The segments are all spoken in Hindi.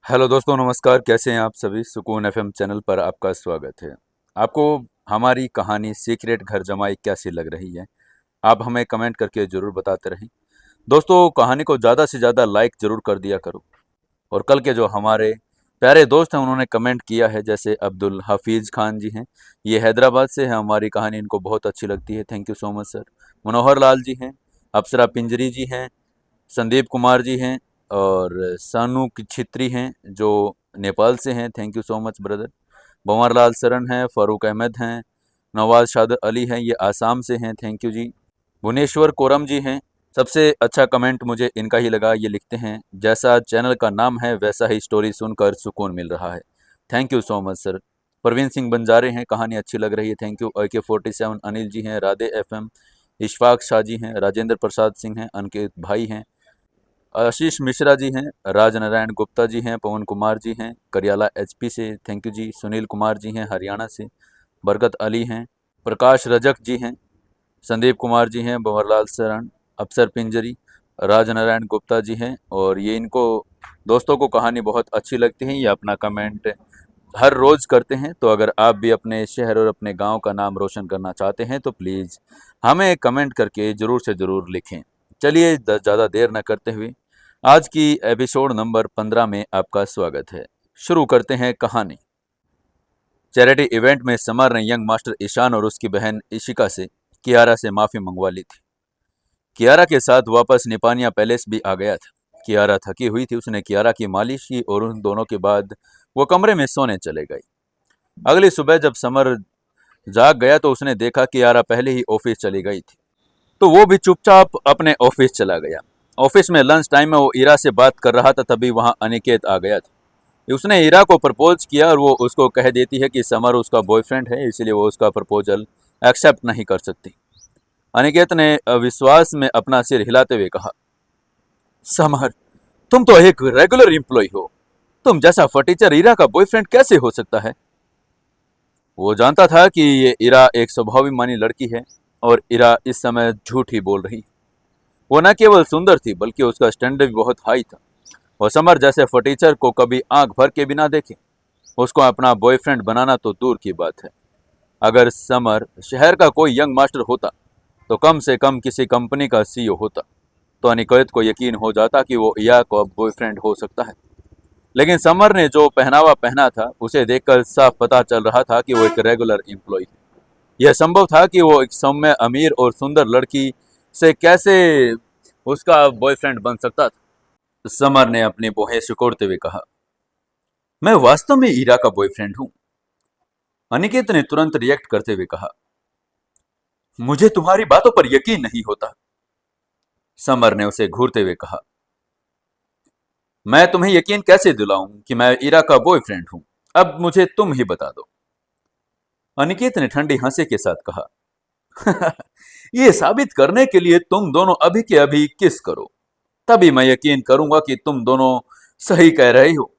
हेलो दोस्तों, नमस्कार। कैसे हैं आप सभी? सुकून एफएम चैनल पर आपका स्वागत है। आपको हमारी कहानी सीक्रेट घर जमाई कैसी लग रही है? आप हमें कमेंट करके ज़रूर बताते रहें। दोस्तों, कहानी को ज़्यादा से ज़्यादा लाइक ज़रूर कर दिया करो। और कल के जो हमारे प्यारे दोस्त हैं उन्होंने कमेंट किया है, जैसे अब्दुल हफीज़ खान जी हैं, ये हैदराबाद से है। हमारी कहानी इनको बहुत अच्छी लगती है। Thank you so much sir. Manohar Lal ji हैं, अप्सरा पिंजरी जी हैं, संदीप कुमार जी हैं, और सानू की छित्री हैं जो नेपाल से हैं। Thank you so much brother. Bhanwar Lal Saran हैं, फ़ारूक अहमद हैं, नवाज शाद अली हैं, ये आसाम से हैं। थैंक यू जी। भुवनेश्वर कोरम जी हैं। सबसे अच्छा कमेंट मुझे इनका ही लगा। ये लिखते हैं, जैसा चैनल का नाम है वैसा ही स्टोरी सुनकर सुकून मिल रहा है। Thank you so much sir. Praveen Singh Banjare हैं, कहानी अच्छी लग रही है। Thank you. AK47 Anil ji हैं, राधे FM इशफाक शाह जी हैं, राजेंद्र प्रसाद सिंह हैं, अंकित भाई हैं, आशीष मिश्रा जी हैं, राज नारायण गुप्ता जी हैं, पवन कुमार जी हैं, करियाला HP से। थैंक यू जी। सुनील कुमार जी हैं, हरियाणा से। बरकत अली हैं, प्रकाश रजक जी हैं, संदीप कुमार जी हैं, भंवरलाल शरण, अफसर पिंजरी, राज नारायण गुप्ता जी हैं। और ये इनको दोस्तों को कहानी बहुत अच्छी लगती है। ये अपना कमेंट हर रोज़ करते हैं। तो अगर आप भी अपने शहर और अपने गांव का नाम रोशन करना चाहते हैं तो प्लीज़ हमें कमेंट करके ज़रूर से ज़रूर लिखें। चलिए ज़्यादा देर न करते हुए आज की एपिसोड नंबर 15 में आपका स्वागत है। शुरू करते हैं कहानी। चैरिटी इवेंट में समर ने यंग मास्टर ईशान और उसकी बहन इशिका से कियारा से माफ़ी मंगवा ली थी। कियारा के साथ वापस निपानिया पैलेस भी आ गया था। कियारा थकी हुई थी। उसने कियारा की मालिश की और उन दोनों के बाद वो कमरे में सोने चले गई। अगली सुबह जब समर जाग गया तो उसने देखा कि यारा पहले ही ऑफिस चली गई थी। तो वो भी चुपचाप अपने ऑफिस चला गया। ऑफिस में लंच टाइम में वो ईरा से बात कर रहा था, तभी वहाँ अनिकेत आ गया था। उसने ईरा को प्रपोज किया और वो उसको कह देती है कि समर उसका बॉयफ्रेंड है, इसलिए वो उसका प्रपोजल एक्सेप्ट नहीं कर सकती। अनिकेत ने अविश्वास में अपना सिर हिलाते हुए कहा, समर, तुम तो एक रेगुलर एम्प्लॉय हो। तुम जैसा फटीचर ईरा का बॉयफ्रेंड कैसे हो सकता है? वो जानता था कि ये इरा एक स्वाभिमानी लड़की है और इरा इस समय झूठ ही बोल रही है। वो न केवल सुंदर थी बल्कि उसका स्टैंडर्ड भी बहुत हाई था। वो समर जैसे फटीचर को कभी आंख भर के बिना देखे उसको अपना बॉयफ्रेंड बनाना तो दूर की बात है। अगर समर शहर का कोई यंग मास्टर होता तो कम से कम किसी कंपनी का CEO होता, तो अनिकेत को यकीन हो जाता कि वो इया को अब बॉयफ्रेंड हो सकता है। लेकिन समर ने जो पहनावा पहना था उसे देखकर साफ पता चल रहा था कि वो एक रेगुलर एम्प्लॉय है। यह संभव था कि वो एक सौम्य, अमीर और सुंदर लड़की से कैसे उसका बॉयफ्रेंड बन सकता था। समर ने अपनी भौहें सिकोड़ते हुए कहा, मैं वास्तव में ईरा का बॉयफ्रेंड हूं। अनिकेत ने तुरंत रिएक्ट करते हुए कहा, मुझे तुम्हारी बातों पर यकीन नहीं होता। समर ने उसे घूरते हुए कहा, मैं तुम्हें यकीन कैसे दिलाऊं कि मैं ईरा का बॉयफ्रेंड हूं? अब मुझे तुम ही बता दो। अनिकेत ने ठंडी हंसी के साथ कहा, ये साबित करने के लिए तुम दोनों अभी के अभी किस करो, तभी मैं यकीन करूंगा कि तुम दोनों सही कह रहे हो।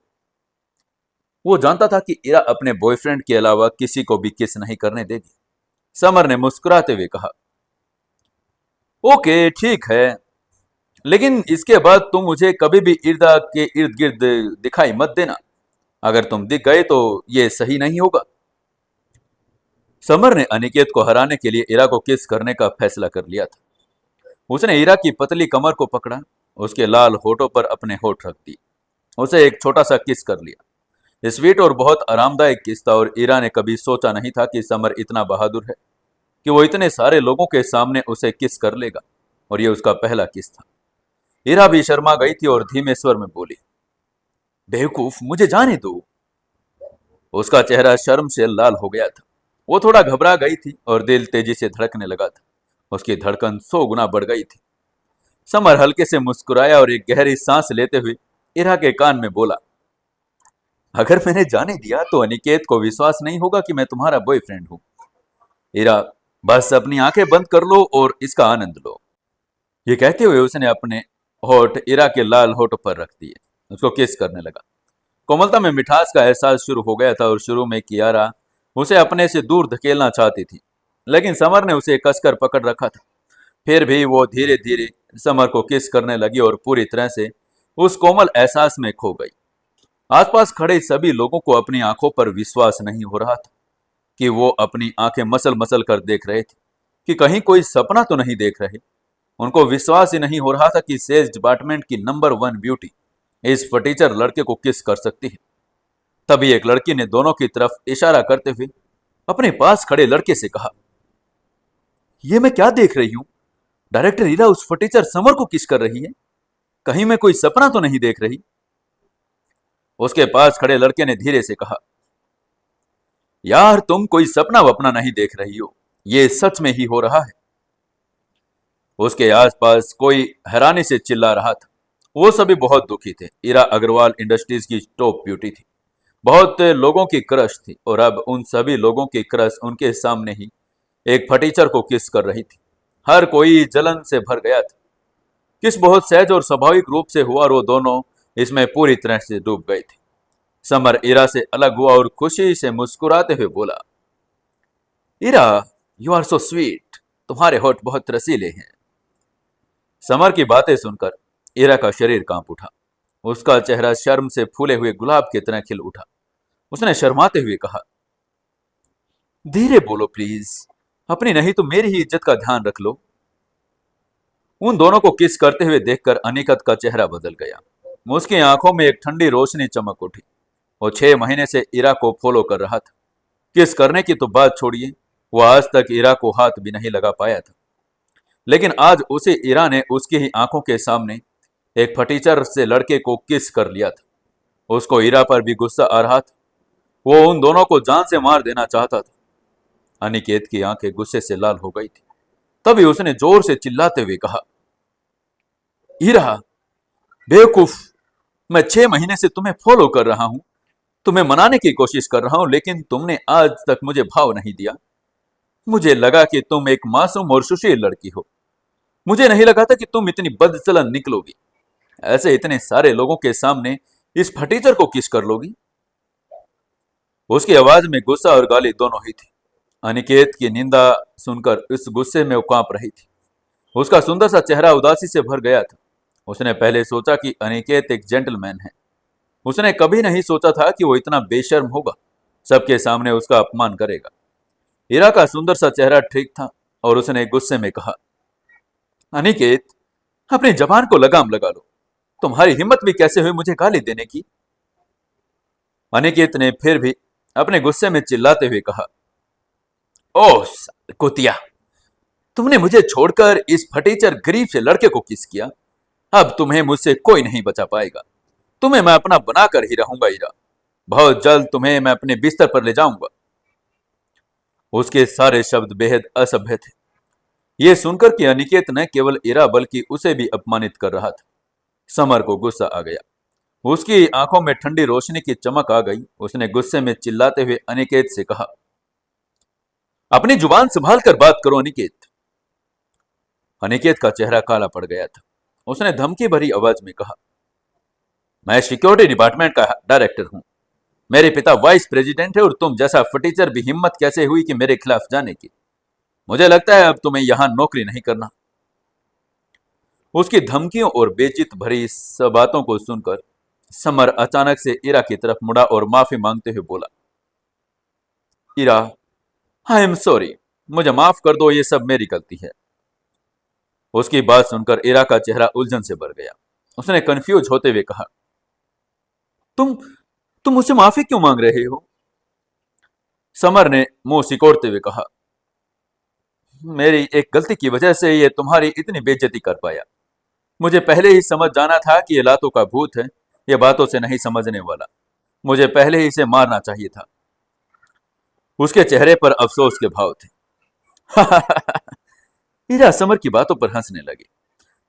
वो जानता था कि इरा अपने बॉयफ्रेंड के अलावा किसी को भी किस नहीं करने देगी। समर ने मुस्कुराते हुए कहा, ओके ठीक है, लेकिन इसके बाद तुम मुझे कभी भी इर्दा के इर्द गिर्द दिखाई मत देना। अगर तुम दिख गए तो ये सही नहीं होगा। समर ने अनिकेत को हराने के लिए इरा को किस करने का फैसला कर लिया था। उसने इरा की पतली कमर को पकड़ा, उसके लाल होठों पर अपने होठ रख दिए, उसे एक छोटा सा किस कर लिया। स्वीट और बहुत आरामदायक किस था और ईरा ने कभी सोचा नहीं था कि समर इतना बहादुर है कि वो इतने सारे लोगों के सामने उसे किस कर लेगा। और ये उसका पहला किस था। ईरा भी शर्मा गई थी और धीमे स्वर में बोली, बेवकूफ, मुझे जाने दो। उसका चेहरा शर्म से लाल हो गया था। वो थोड़ा घबरा गई थी और दिल तेजी से धड़कने लगा था। उसकी धड़कन 100 गुना बढ़ गई थी। समर हल्के से मुस्कुराया और एक गहरी सांस लेते हुए इरा के कान में बोला, अगर मैंने जाने दिया तो अनिकेत को विश्वास नहीं होगा कि मैं तुम्हारा बॉयफ्रेंड हूं। इरा, बस अपनी आंखें बंद कर लो और इसका आनंद लो। ये कहते हुए उसने अपने होठ इरा के लाल होठ पर रख दिए, उसको किस करने लगा। कोमलता में मिठास का एहसास शुरू हो गया था और शुरू में कियारा उसे अपने से दूर धकेलना चाहती थी, लेकिन समर ने उसे कसकर पकड़ रखा था। फिर भी वो धीरे धीरे समर को किस करने लगी और पूरी तरह से उस कोमल एहसास में खो गई। आसपास खड़े सभी लोगों को अपनी आंखों पर विश्वास नहीं हो रहा था कि वो अपनी आंखें मसल मसल कर देख रहे थे कि कहीं कोई सपना तो नहीं देख रहे। उनको विश्वास ही नहीं हो रहा था कि सेल्स डिपार्टमेंट की नंबर 1 ब्यूटी इस फटीचर लड़के को किस कर सकती है। तभी एक लड़की ने दोनों की तरफ इशारा करते हुए अपने पास खड़े लड़के से कहा, ये मैं क्या देख रही हूं? डायरेक्टर हीरा उस फटीचर समर को किस कर रही है? कहीं मैं कोई सपना तो नहीं देख रही? उसके पास खड़े लड़के ने धीरे से कहा, यार तुम कोई सपना वपना नहीं देख रही हो, ये सच में ही हो रहा है। उसके आसपास कोई हैरानी से चिल्ला रहा था। वो सभी बहुत दुखी थे। इरा अग्रवाल इंडस्ट्रीज की टॉप ब्यूटी थी, बहुत लोगों की क्रश थी, और अब उन सभी लोगों की क्रश उनके सामने ही एक फटीचर को किस कर रही थी। हर कोई जलन से भर गया था। किस बहुत सहज और स्वाभाविक रूप से हुआ और वो दोनों इसमें पूरी तरह से डूब गए थे। समर इरा से अलग हुआ और खुशी से मुस्कुराते हुए बोला, इरा, यू आर सो स्वीट, तुम्हारे होठ बहुत रसीले हैं। समर की बातें सुनकर इरा का शरीर कांप उठा। उसका चेहरा शर्म से फूले हुए गुलाब की तरह खिल उठा। उसने शर्माते हुए कहा, धीरे बोलो प्लीज, अपनी नहीं तो मेरी ही इज्जत का ध्यान रख लो। उन दोनों को किस करते हुए देखकर अनिकत का चेहरा बदल गया। उसकी आंखों में एक ठंडी रोशनी चमक उठी। वो 6 महीने से इरा को फॉलो कर रहा था। किस करने की तो बात छोड़िए, वो आज तक इरा को हाथ भी नहीं लगा पाया था। लेकिन आज उसी इरा ने उसकी ही आंखों के सामने एक फटीचर से लड़के को किस कर लिया था। उसको इरा पर भी गुस्सा आ रहा था। वो उन दोनों को जान से मार देना चाहता था। अनिकेत की आंखें गुस्से से लाल हो गई थी। तभी उसने जोर से चिल्लाते हुए कहा, इरा, बेवकूफ, मैं 6 महीने से तुम्हें फॉलो कर रहा हूं, तुम्हें मनाने की कोशिश कर रहा हूं, लेकिन तुमने आज तक मुझे भाव नहीं दिया। मुझे लगा कि तुम एक मासूम और सुशील लड़की हो। मुझे नहीं लगा था कि तुम इतनी बदचलन निकलोगी, ऐसे इतने सारे लोगों के सामने इस फटीचर को किस कर लोगी। उसकी आवाज में गुस्सा और गाली दोनों ही थी। अनिकेत की निंदा सुनकर इस गुस्से में वो कांप रही थी। उसका सुंदर सा चेहरा उदासी से भर गया था। उसने पहले सोचा कि अनिकेत एक जेंटलमैन है। उसने कभी नहीं सोचा था कि वो इतना बेशर्म होगा, सबके सामने उसका अपमान करेगा। हीरा का सुंदर सा चेहरा ठीक था और उसने गुस्से में कहा, अनिकेत, अपनी जबान को लगाम लगा लो। तुम्हारी हिम्मत भी कैसे हुई मुझे गाली देने की? अनिकेत ने फिर भी अपने गुस्से में चिल्लाते हुए कहा, ओह कुतिया, तुमने मुझे छोड़कर इस फटीचर गरीब से लड़के को किस किया। अब तुम्हें मुझसे कोई नहीं बचा पाएगा। तुम्हें मैं अपना बनाकर ही रहूंगा हीरा। बहुत जल्द तुम्हें मैं अपने बिस्तर पर ले जाऊंगा। उसके सारे शब्द बेहद असभ्य थे। यह सुनकर कि अनिकेत न केवल इरा बल्कि उसे भी अपमानित कर रहा था, समर को गुस्सा आ गया। उसकी आंखों में ठंडी रोशनी की चमक आ गई। उसने गुस्से में चिल्लाते हुए अनिकेत से कहा, अपनी जुबान संभाल कर बात करो अनिकेत। अनिकेत का चेहरा काला पड़ गया था। उसने धमकी भरी आवाज में कहा, मैं सिक्योरिटी डिपार्टमेंट का डायरेक्टर हूं। मेरे पिता वाइस प्रेसिडेंट है और तुम जैसा फटीचर भी हिम्मत कैसे हुई कि मेरे खिलाफ जाने की? मुझे लगता है अब तुम्हें यहां नौकरी नहीं करना। उसकी धमकियों और बेइज्जत भरी सब बातों को सुनकर समर अचानक से इरा की तरफ मुड़ा और माफी मांगते हुए बोला, इरा, आई एम सॉरी, मुझे माफ कर दो, ये सब मेरी गलती है। उसकी बात सुनकर इरा का चेहरा उलझन से भर गया। उसने कंफ्यूज होते हुए कहा, तुम तुम मुझसे माफी क्यों मांग रहे हो? समर ने मुंह सिकोड़ते हुए कहा, मेरी एक गलती की वजह से ये तुम्हारी इतनी बेइज्जती कर पाया। मुझे पहले ही समझ जाना था कि ये लातों का भूत है, ये बातों से नहीं समझने वाला। मुझे पहले ही इसे मारना चाहिए था। उसके चेहरे पर अफसोस के भाव थे। हीरा समर की बातों पर हंसने लगे।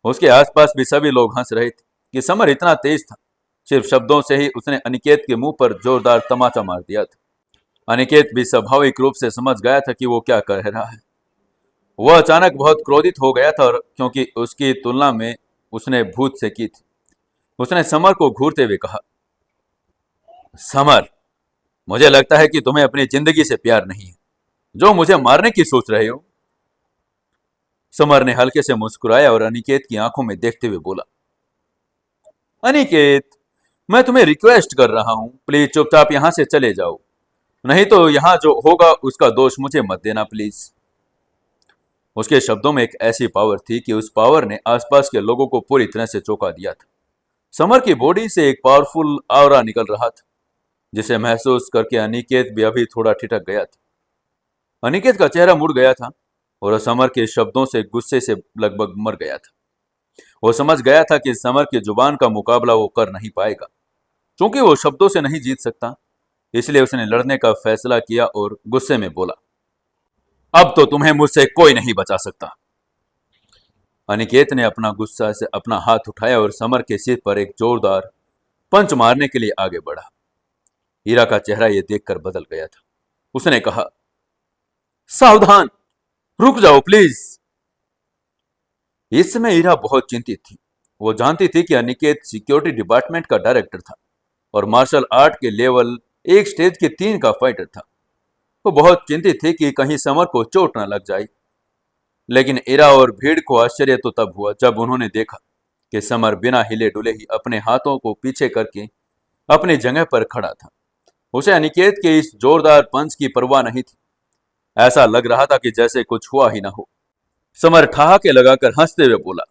उसके आसपास भी सभी लोग हंस रहे थे कि समर इतना तेज था। सिर्फ शब्दों से ही उसने अनिकेत के मुंह पर जोरदार तमाचा मार दिया था। अनिकेत भी स्वाभाविक रूप से समझ गया था कि वो क्या कह रहा है। वह अचानक बहुत क्रोधित हो गया था, और क्योंकि उसकी तुलना में उसने भूत से की थी। उसने समर को घूरते हुए कहा, समर, मुझे लगता है कि तुम्हें अपनी जिंदगी से प्यार नहीं है, जो मुझे मारने की सोच रहे हो। समर ने हल्के से मुस्कुराया और अनिकेत की आंखों में देखते हुए बोला, अनिकेत, मैं तुम्हें रिक्वेस्ट कर रहा हूं, प्लीज चुपचाप यहां से चले जाओ, नहीं तो यहां जो होगा उसका दोष मुझे मत देना प्लीज। उसके शब्दों में एक ऐसी पावर थी कि उस पावर ने आसपास के लोगों को पूरी तरह से चौंका दिया था। समर की बॉडी से एक पावरफुल ऑरा निकल रहा था, जिसे महसूस करके अनिकेत भी अभी थोड़ा ठिठक गया था। अनिकेत का चेहरा मुड़ गया था और समर के शब्दों से गुस्से से लगभग मर गया था। वो समझ गया था कि समर की जुबान का मुकाबला वो कर नहीं पाएगा, क्योंकि वो शब्दों से नहीं जीत सकता। इसलिए उसने लड़ने का फैसला किया और गुस्से में बोला, अब तो तुम्हें मुझसे कोई नहीं बचा सकता। अनिकेत ने अपना गुस्सा से अपना हाथ उठाया और समर के सिर पर एक जोरदार पंच मारने के लिए आगे बढ़ा। हीरा का चेहरा यह देखकर बदल गया था। उसने कहा, सावधान, रुक जाओ प्लीज। इस समय हीरा बहुत चिंतित थी। वो जानती थी कि अनिकेत सिक्योरिटी डिपार्टमेंट का डायरेक्टर था और मार्शल आर्ट के लेवल एक स्टेज के 3 का फाइटर था। वो बहुत चिंतित थी कि कहीं समर को चोट न लग जाए। लेकिन ईरा और भीड़ को आश्चर्य तो तब हुआ जब उन्होंने देखा कि समर बिना हिले डुले ही अपने हाथों को पीछे करके अपनी जगह पर खड़ा था। उसे अनिकेत के इस जोरदार पंच की परवाह नहीं थी। ऐसा लग रहा था कि जैसे कुछ हुआ ही ना हो। समर ठहाके लगाकर हंसते हुए बोला,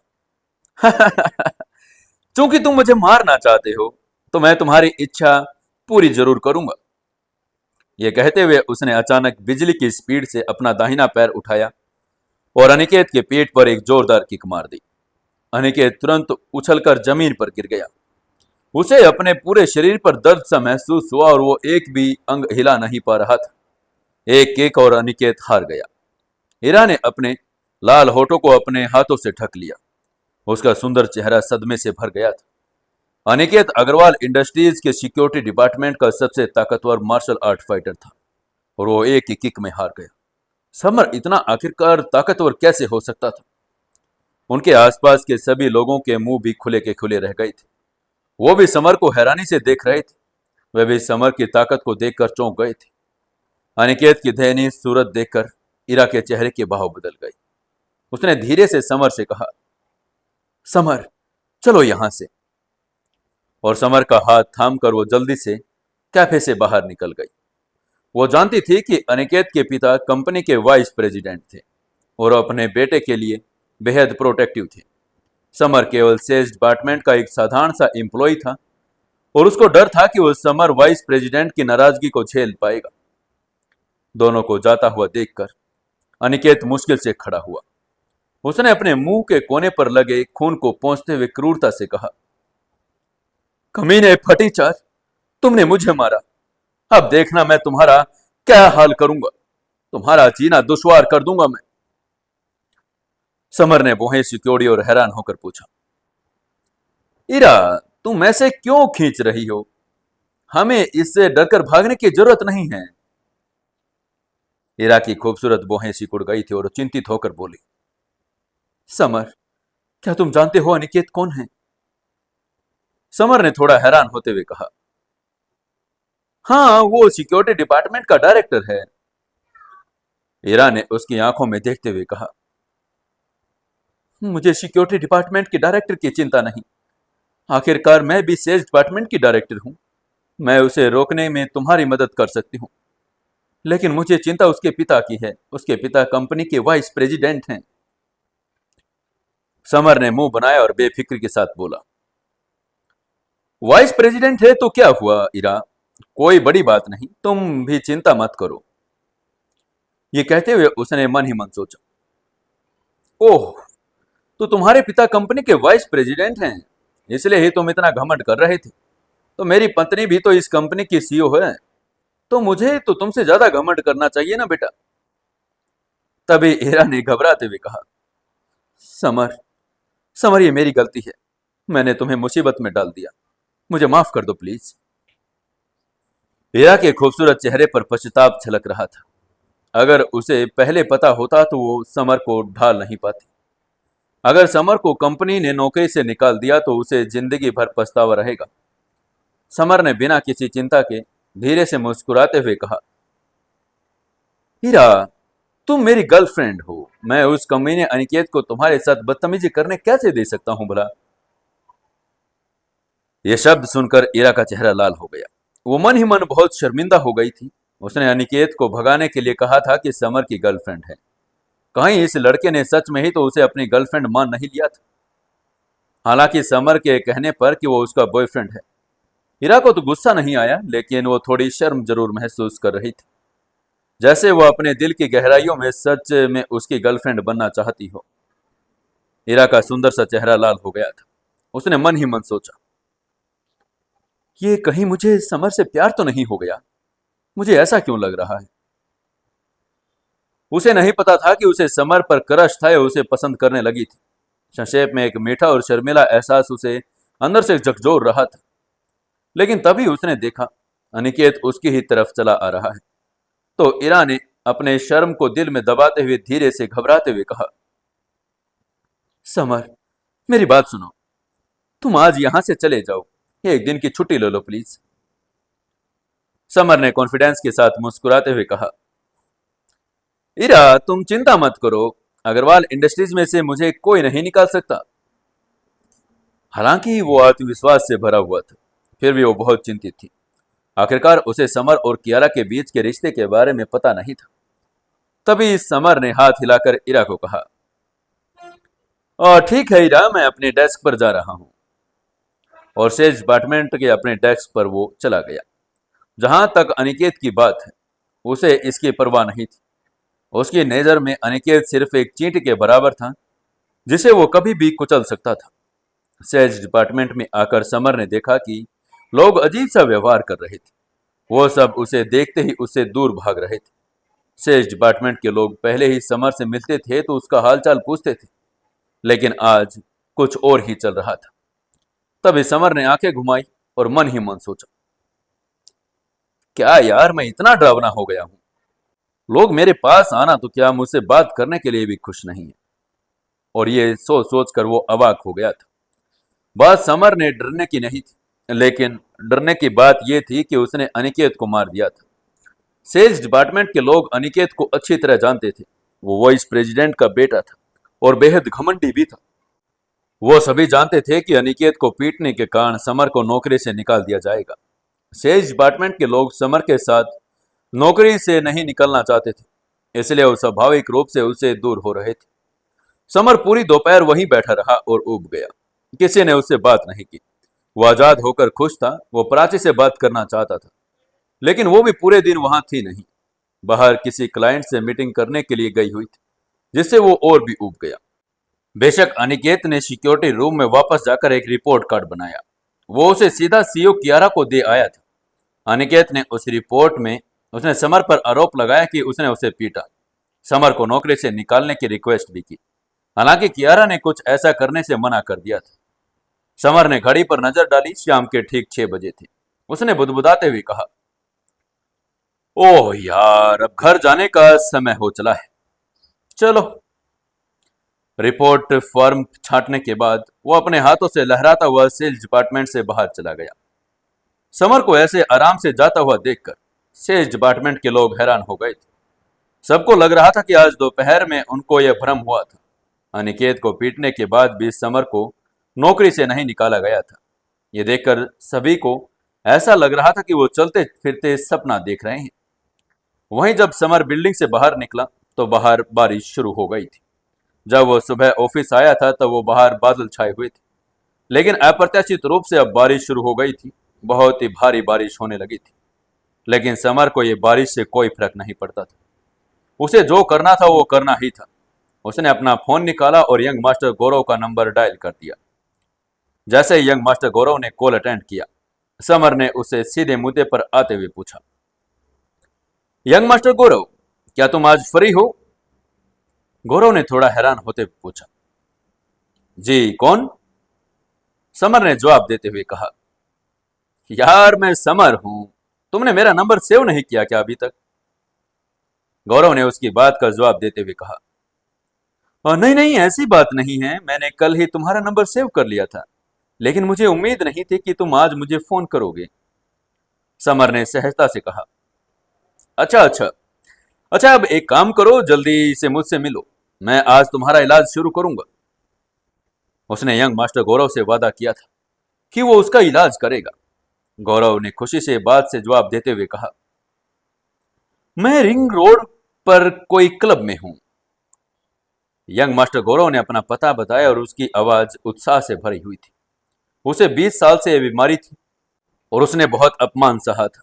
क्योंकि तुम मुझे मारना चाहते हो तो मैं तुम्हारी इच्छा पूरी जरूर करूंगा। यह कहते हुए उसने अचानक बिजली की स्पीड से अपना दाहिना पैर उठाया और अनिकेत के पेट पर एक जोरदार किक मार दी। अनिकेत तुरंत उछलकर जमीन पर गिर गया। उसे अपने पूरे शरीर पर दर्द सा महसूस हुआ और वो एक भी अंग हिला नहीं पा रहा था। एक किक और अनिकेत हार गया। हीरा ने अपने लाल होठों को अपने हाथों से ढक लिया। उसका सुंदर चेहरा सदमे से भर गया था। अनिकेत अग्रवाल इंडस्ट्रीज के सिक्योरिटी डिपार्टमेंट का सबसे ताकतवर मार्शल आर्ट फाइटर था और वो एक ही किक में हार गया। समर इतना आखिरकार ताकतवर कैसे हो सकता था? उनके आसपास के सभी लोगों के मुंह भी खुले के खुले रह गए थे। वो भी समर को हैरानी से देख रहे थे। वे भी समर की ताकत को देखकर चौंक गए थे। अनिकेत की दयनीय सूरत देखकर ईरा के चेहरे के भाव बदल गए। उसने धीरे से समर से कहा, समर, चलो यहां से। और समर का हाथ थामकर वो जल्दी से कैफे से बाहर निकल गई। वो जानती थी कि अनिकेत के पिता कंपनी के वाइस प्रेसिडेंट थे और अपने बेटे के लिए बेहद प्रोटेक्टिव थे। समर केवल सेल्स डिपार्टमेंट का एक साधारण सा एम्प्लॉय था और उसको डर था कि वो समर वाइस प्रेसिडेंट की नाराजगी को झेल पाएगा। दोनों को जाता हुआ देखकर अनिकेत मुश्किल से खड़ा हुआ। उसने अपने मुंह के कोने पर लगे खून को पोंछते हुए क्रूरता से कहा, कमीने फटीचार, तुमने मुझे मारा। अब देखना मैं तुम्हारा क्या हाल करूंगा। तुम्हारा जीना दुश्वार कर दूंगा मैं। समर ने भौहें सिकोड़ी और हैरान होकर पूछा, ईरा, तुम ऐसे क्यों खींच रही हो? हमें इससे डरकर भागने की जरूरत नहीं है। ईरा की खूबसूरत भौहें सिकुड़ गई थी और चिंतित होकर बोली, समर, क्या तुम जानते हो अनिकेत कौन है? समर ने थोड़ा हैरान होते हुए कहा, हाँ, वो सिक्योरिटी डिपार्टमेंट का डायरेक्टर है। ईरा ने उसकी आंखों में देखते हुए कहा, मुझे सिक्योरिटी डिपार्टमेंट के डायरेक्टर की चिंता नहीं। आखिरकार मैं भी सेल्स डिपार्टमेंट की डायरेक्टर हूं। मैं उसे रोकने में तुम्हारी मदद कर सकती हूं। लेकिन मुझे चिंता उसके पिता की है। उसके पिता कंपनी के वाइस प्रेसिडेंट हैं। समर ने मुंह बनाया और बेफिक्र के साथ बोला, वाइस प्रेसिडेंट है तो क्या हुआ ईरा, कोई बड़ी बात नहीं, तुम भी चिंता मत करो। ये कहते हुए उसने मन ही मन सोचा, ओह, तो तुम्हारे पिता कंपनी के वाइस प्रेसिडेंट हैं, इसलिए ही तुम इतना घमंड कर रहे थे। तो मेरी पत्नी भी तो इस कंपनी की सीईओ है, तो मुझे तो तुमसे ज्यादा घमंड करना चाहिए ना बेटा। तभी हीरा ने घबराते हुए कहा, समर, समर, ये मेरी गलती है। मैंने तुम्हें मुसीबत में डाल दिया। मुझे माफ कर दो प्लीज। हीरा के खूबसूरत चेहरे पर पश्चाताप छलक रहा था। अगर उसे पहले पता होता तो वो समर को ढाल नहीं पाती। अगर समर को कंपनी ने नौकरी से निकाल दिया तो उसे जिंदगी भर पछतावा रहेगा। समर ने बिना किसी चिंता के धीरे से मुस्कुराते हुए कहा, हीरा, तुम मेरी गर्लफ्रेंड हो। मैं उस कमीने अनिकेत को तुम्हारे साथ बदतमीजी करने कैसे दे सकता हूं भला? यह शब्द सुनकर इरा का चेहरा लाल हो गया। वो मन ही मन बहुत शर्मिंदा हो गई थी। उसने अनिकेत को भगाने के लिए कहा था कि समर की गर्लफ्रेंड है। कहीं इस लड़के ने सच में ही तो उसे अपनी गर्लफ्रेंड मान नहीं लिया था। हालांकि समर के कहने पर कि वो उसका बॉयफ्रेंड है, इरा को तो गुस्सा नहीं आया, लेकिन वो थोड़ी शर्म जरूर महसूस कर रही थी, जैसे वो अपने दिल की गहराइयों में सच में उसकी गर्लफ्रेंड बनना चाहती हो। इरा का सुंदर सा चेहरा लाल हो गया था। उसने मन ही मन सोचा, ये कहीं मुझे समर से प्यार तो नहीं हो गया? मुझे ऐसा क्यों लग रहा है? उसे नहीं पता था कि उसे समर पर क्रश था या उसे पसंद करने लगी थी। संक्षेप में एक मीठा और शर्मिला एहसास उसे अंदर से झकझोर रहा था। लेकिन तभी उसने देखा अनिकेत उसकी ही तरफ चला आ रहा है। तो इरा ने अपने शर्म को दिल में दबाते हुए धीरे से घबराते हुए कहा, समर, मेरी बात सुनो। तुम आज यहां से चले जाओ, एक दिन की छुट्टी ले लो प्लीज। समर ने कॉन्फिडेंस के साथ मुस्कुराते हुए कहा, इरा तुम चिंता मत करो, अग्रवाल इंडस्ट्रीज में से मुझे कोई नहीं निकाल सकता। हालांकि वो आत्मविश्वास से भरा हुआ था, फिर भी वो बहुत चिंतित थी। आखिरकार उसे समर और कियारा के बीच के रिश्ते के बारे में पता नहीं था। तभी समर ने हाथ हिलाकर इरा को कहा, और ठीक है इरा, मैं अपने डेस्क पर जा रहा हूं। और सेज डिपार्टमेंट के अपने डेस्क पर वो चला गया। जहां तक अनिकेत की बात है, उसे इसकी परवाह नहीं थी। उसकी नजर में अनिकेत सिर्फ एक चींटी के बराबर था, जिसे वो कभी भी कुचल सकता था। सेज डिपार्टमेंट में आकर समर ने देखा कि लोग अजीब सा व्यवहार कर रहे थे। वो सब उसे देखते ही उससे दूर भाग रहे थे। सेज डिपार्टमेंट के लोग पहले ही समर से मिलते थे तो उसका हालचाल पूछते थे, लेकिन आज कुछ और ही चल रहा था। तभी समर ने आंखें घुमाई और मन ही मन सोचा, क्या यार, मैं इतना डरावना हो गया हूं? लोग मेरे पास आना तो क्या, मुझसे बात करने के लिए भी खुश नहीं है। और ये सोच सोच कर वो अवाक हो गया था। बात समर ने डरने की नहीं थी, लेकिन डरने की बात यह थी कि उसने अनिकेत को मार दिया था। सेल्स डिपार्टमेंट के लोग अनिकेत को अच्छी तरह जानते थे। वो वाइस प्रेसिडेंट का बेटा था और बेहद घमंडी भी था। वो सभी जानते थे कि अनिकेत को पीटने के कारण समर को नौकरी से निकाल दिया जाएगा। सेल्स डिपार्टमेंट के लोग समर के साथ नौकरी से नहीं निकलना चाहते थे, इसलिए वो स्वाभाविक रूप से उससे दूर हो रहे थे। समर पूरी दोपहर वहीं बैठा रहा और ऊब गया। किसी ने उससे बात नहीं की। वो आजाद होकर खुश था। वो प्राची से बात करना चाहता था, लेकिन वो भी पूरे दिन वहां थी नहीं। बाहर किसी क्लाइंट से मीटिंग करने के लिए गई हुई थी, जिससे वो और भी ऊब गया। बेशक अनिकेत ने सिक्योरिटी रूम में वापस जाकर एक रिपोर्ट कार्ड बनाया। वो उसे सीधा सीईओ कियारा को दे आया था। अनिकेत ने उस रिपोर्ट में उसने समर पर आरोप लगाया कि उसने उसे पीटा। समर को नौकरी से निकालने की रिक्वेस्ट भी की। हालांकि कियारा ने कुछ ऐसा करने से मना कर दिया था। समर ने घड़ी पर नजर डाली। शाम के ठीक 6 बजे थे। उसने बुदबुदाते हुए कहा, ओह यार, अब घर जाने का समय हो चला है। चलो। रिपोर्ट फॉर्म छांटने के बाद वो अपने हाथों से लहराता हुआ सेल्स डिपार्टमेंट से बाहर चला गया। समर को ऐसे आराम से जाता हुआ देखकर सेल्स डिपार्टमेंट के लोग हैरान हो गए थे। सबको लग रहा था कि आज दोपहर में उनको यह भ्रम हुआ था। अनिकेत को पीटने के बाद भी समर को नौकरी से नहीं निकाला गया था। यह देखकर सभी को ऐसा लग रहा था कि वो चलते फिरते सपना देख रहे हैं। वहीं जब समर बिल्डिंग से बाहर निकला तो बाहर बारिश शुरू हो गई थी। जब वो सुबह ऑफिस आया था तो वो बाहर बादल छाए हुए थे, लेकिन अप्रत्याशित रूप से अब बारिश शुरू हो गई थी। बहुत ही भारी बारिश होने लगी थी। लेकिन समर को यह बारिश से कोई फर्क नहीं पड़ता था। उसे जो करना था वो करना ही था। उसने अपना फोन निकाला और यंग मास्टर गौरव का नंबर डायल कर दिया। जैसे ही यंग मास्टर गौरव ने कॉल अटेंड किया, समर ने उसे सीधे मुद्दे पर आते हुए पूछा, यंग मास्टर गौरव, क्या तुम आज फ्री हो? गौरव ने थोड़ा हैरान होते हुए पूछा। जी, कौन? समर ने जवाब देते हुए कहा, यार मैं समर हूं। तुमने मेरा नंबर सेव नहीं किया क्या अभी तक? गौरव ने उसकी बात का जवाब देते हुए कहा, नहीं नहीं, ऐसी बात नहीं है, मैंने कल ही तुम्हारा नंबर सेव कर लिया था, लेकिन मुझे उम्मीद नहीं थी कि तुम आज मुझे फोन करोगे। समर ने सहजता से कहा, अच्छा अच्छा अच्छा, अब एक काम करो, जल्दी से मुझसे मिलो, मैं आज तुम्हारा इलाज शुरू करूंगा। उसने यंग मास्टर गौरव से वादा किया था कि वो उसका इलाज करेगा। गौरव ने खुशी से बात से जवाब देते हुए कहा, मैं रिंग रोड पर कोई क्लब में हूं। यंग मास्टर गौरव ने अपना पता बताया और उसकी आवाज उत्साह से भरी हुई थी। उसे 20 साल से यह बीमारी थी और उसने बहुत अपमान सहा था।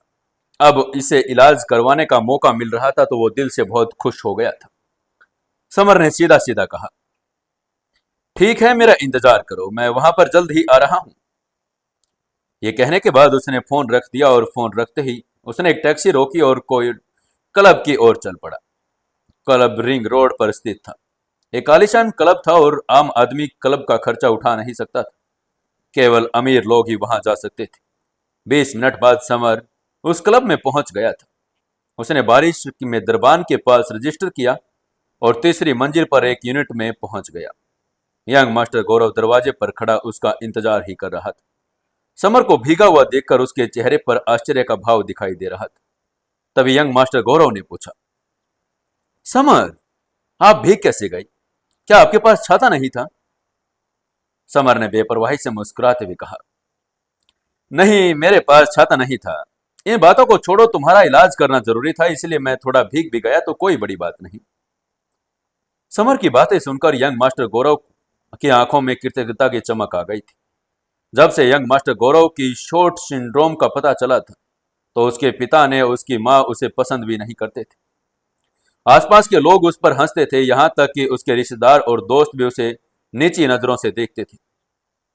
अब इसे इलाज करवाने का मौका मिल रहा था तो वो दिल से बहुत खुश हो गया था। समर ने सीधा सीधा कहा, ठीक है, मेरा इंतजार करो, मैं वहां पर जल्द ही आ रहा हूं। ये कहने के बाद उसने फोन रख दिया और फोन रखते ही उसने एक टैक्सी रोकी और कोई क्लब की ओर चल पड़ा। क्लब रिंग रोड पर स्थित था। एक आलीशान क्लब था और आम आदमी क्लब का खर्चा उठा नहीं सकता था। केवल अमीर लोग ही वहां जा सकते थे। 20 मिनट बाद समर उस क्लब में पहुंच गया था। उसने बारिश में दरबान के पास रजिस्टर किया और तीसरी मंजिल पर एक यूनिट में पहुंच गया। यंग मास्टर गौरव दरवाजे पर खड़ा उसका इंतजार ही कर रहा था। समर को भीगा हुआ देखकर उसके चेहरे पर आश्चर्य का भाव दिखाई दे रहा था। तभी यंग मास्टर गौरव ने पूछा, समर, आप भीग कैसे गई? क्या आपके पास छाता नहीं था? समर ने बेपरवाही से मुस्कुराते हुए कहा, नहीं, मेरे पास छाता नहीं था। इन बातों को छोड़ो, तुम्हारा इलाज करना जरूरी था, इसलिए मैं थोड़ा भीग भी गया तो कोई बड़ी बात नहीं। समर की बातें सुनकर यंग मास्टर गौरव की आंखों में कृतज्ञता की चमक आ गई थी। जब से यंग मास्टर गौरव की शॉर्ट सिंड्रोम का पता चला था तो उसके पिता ने उसकी मां उसे पसंद भी नहीं करते थे। आसपास के लोग उस पर हंसते थे, यहां तक कि उसके रिश्तेदार और दोस्त भी उसे नीची नजरों से देखते थे।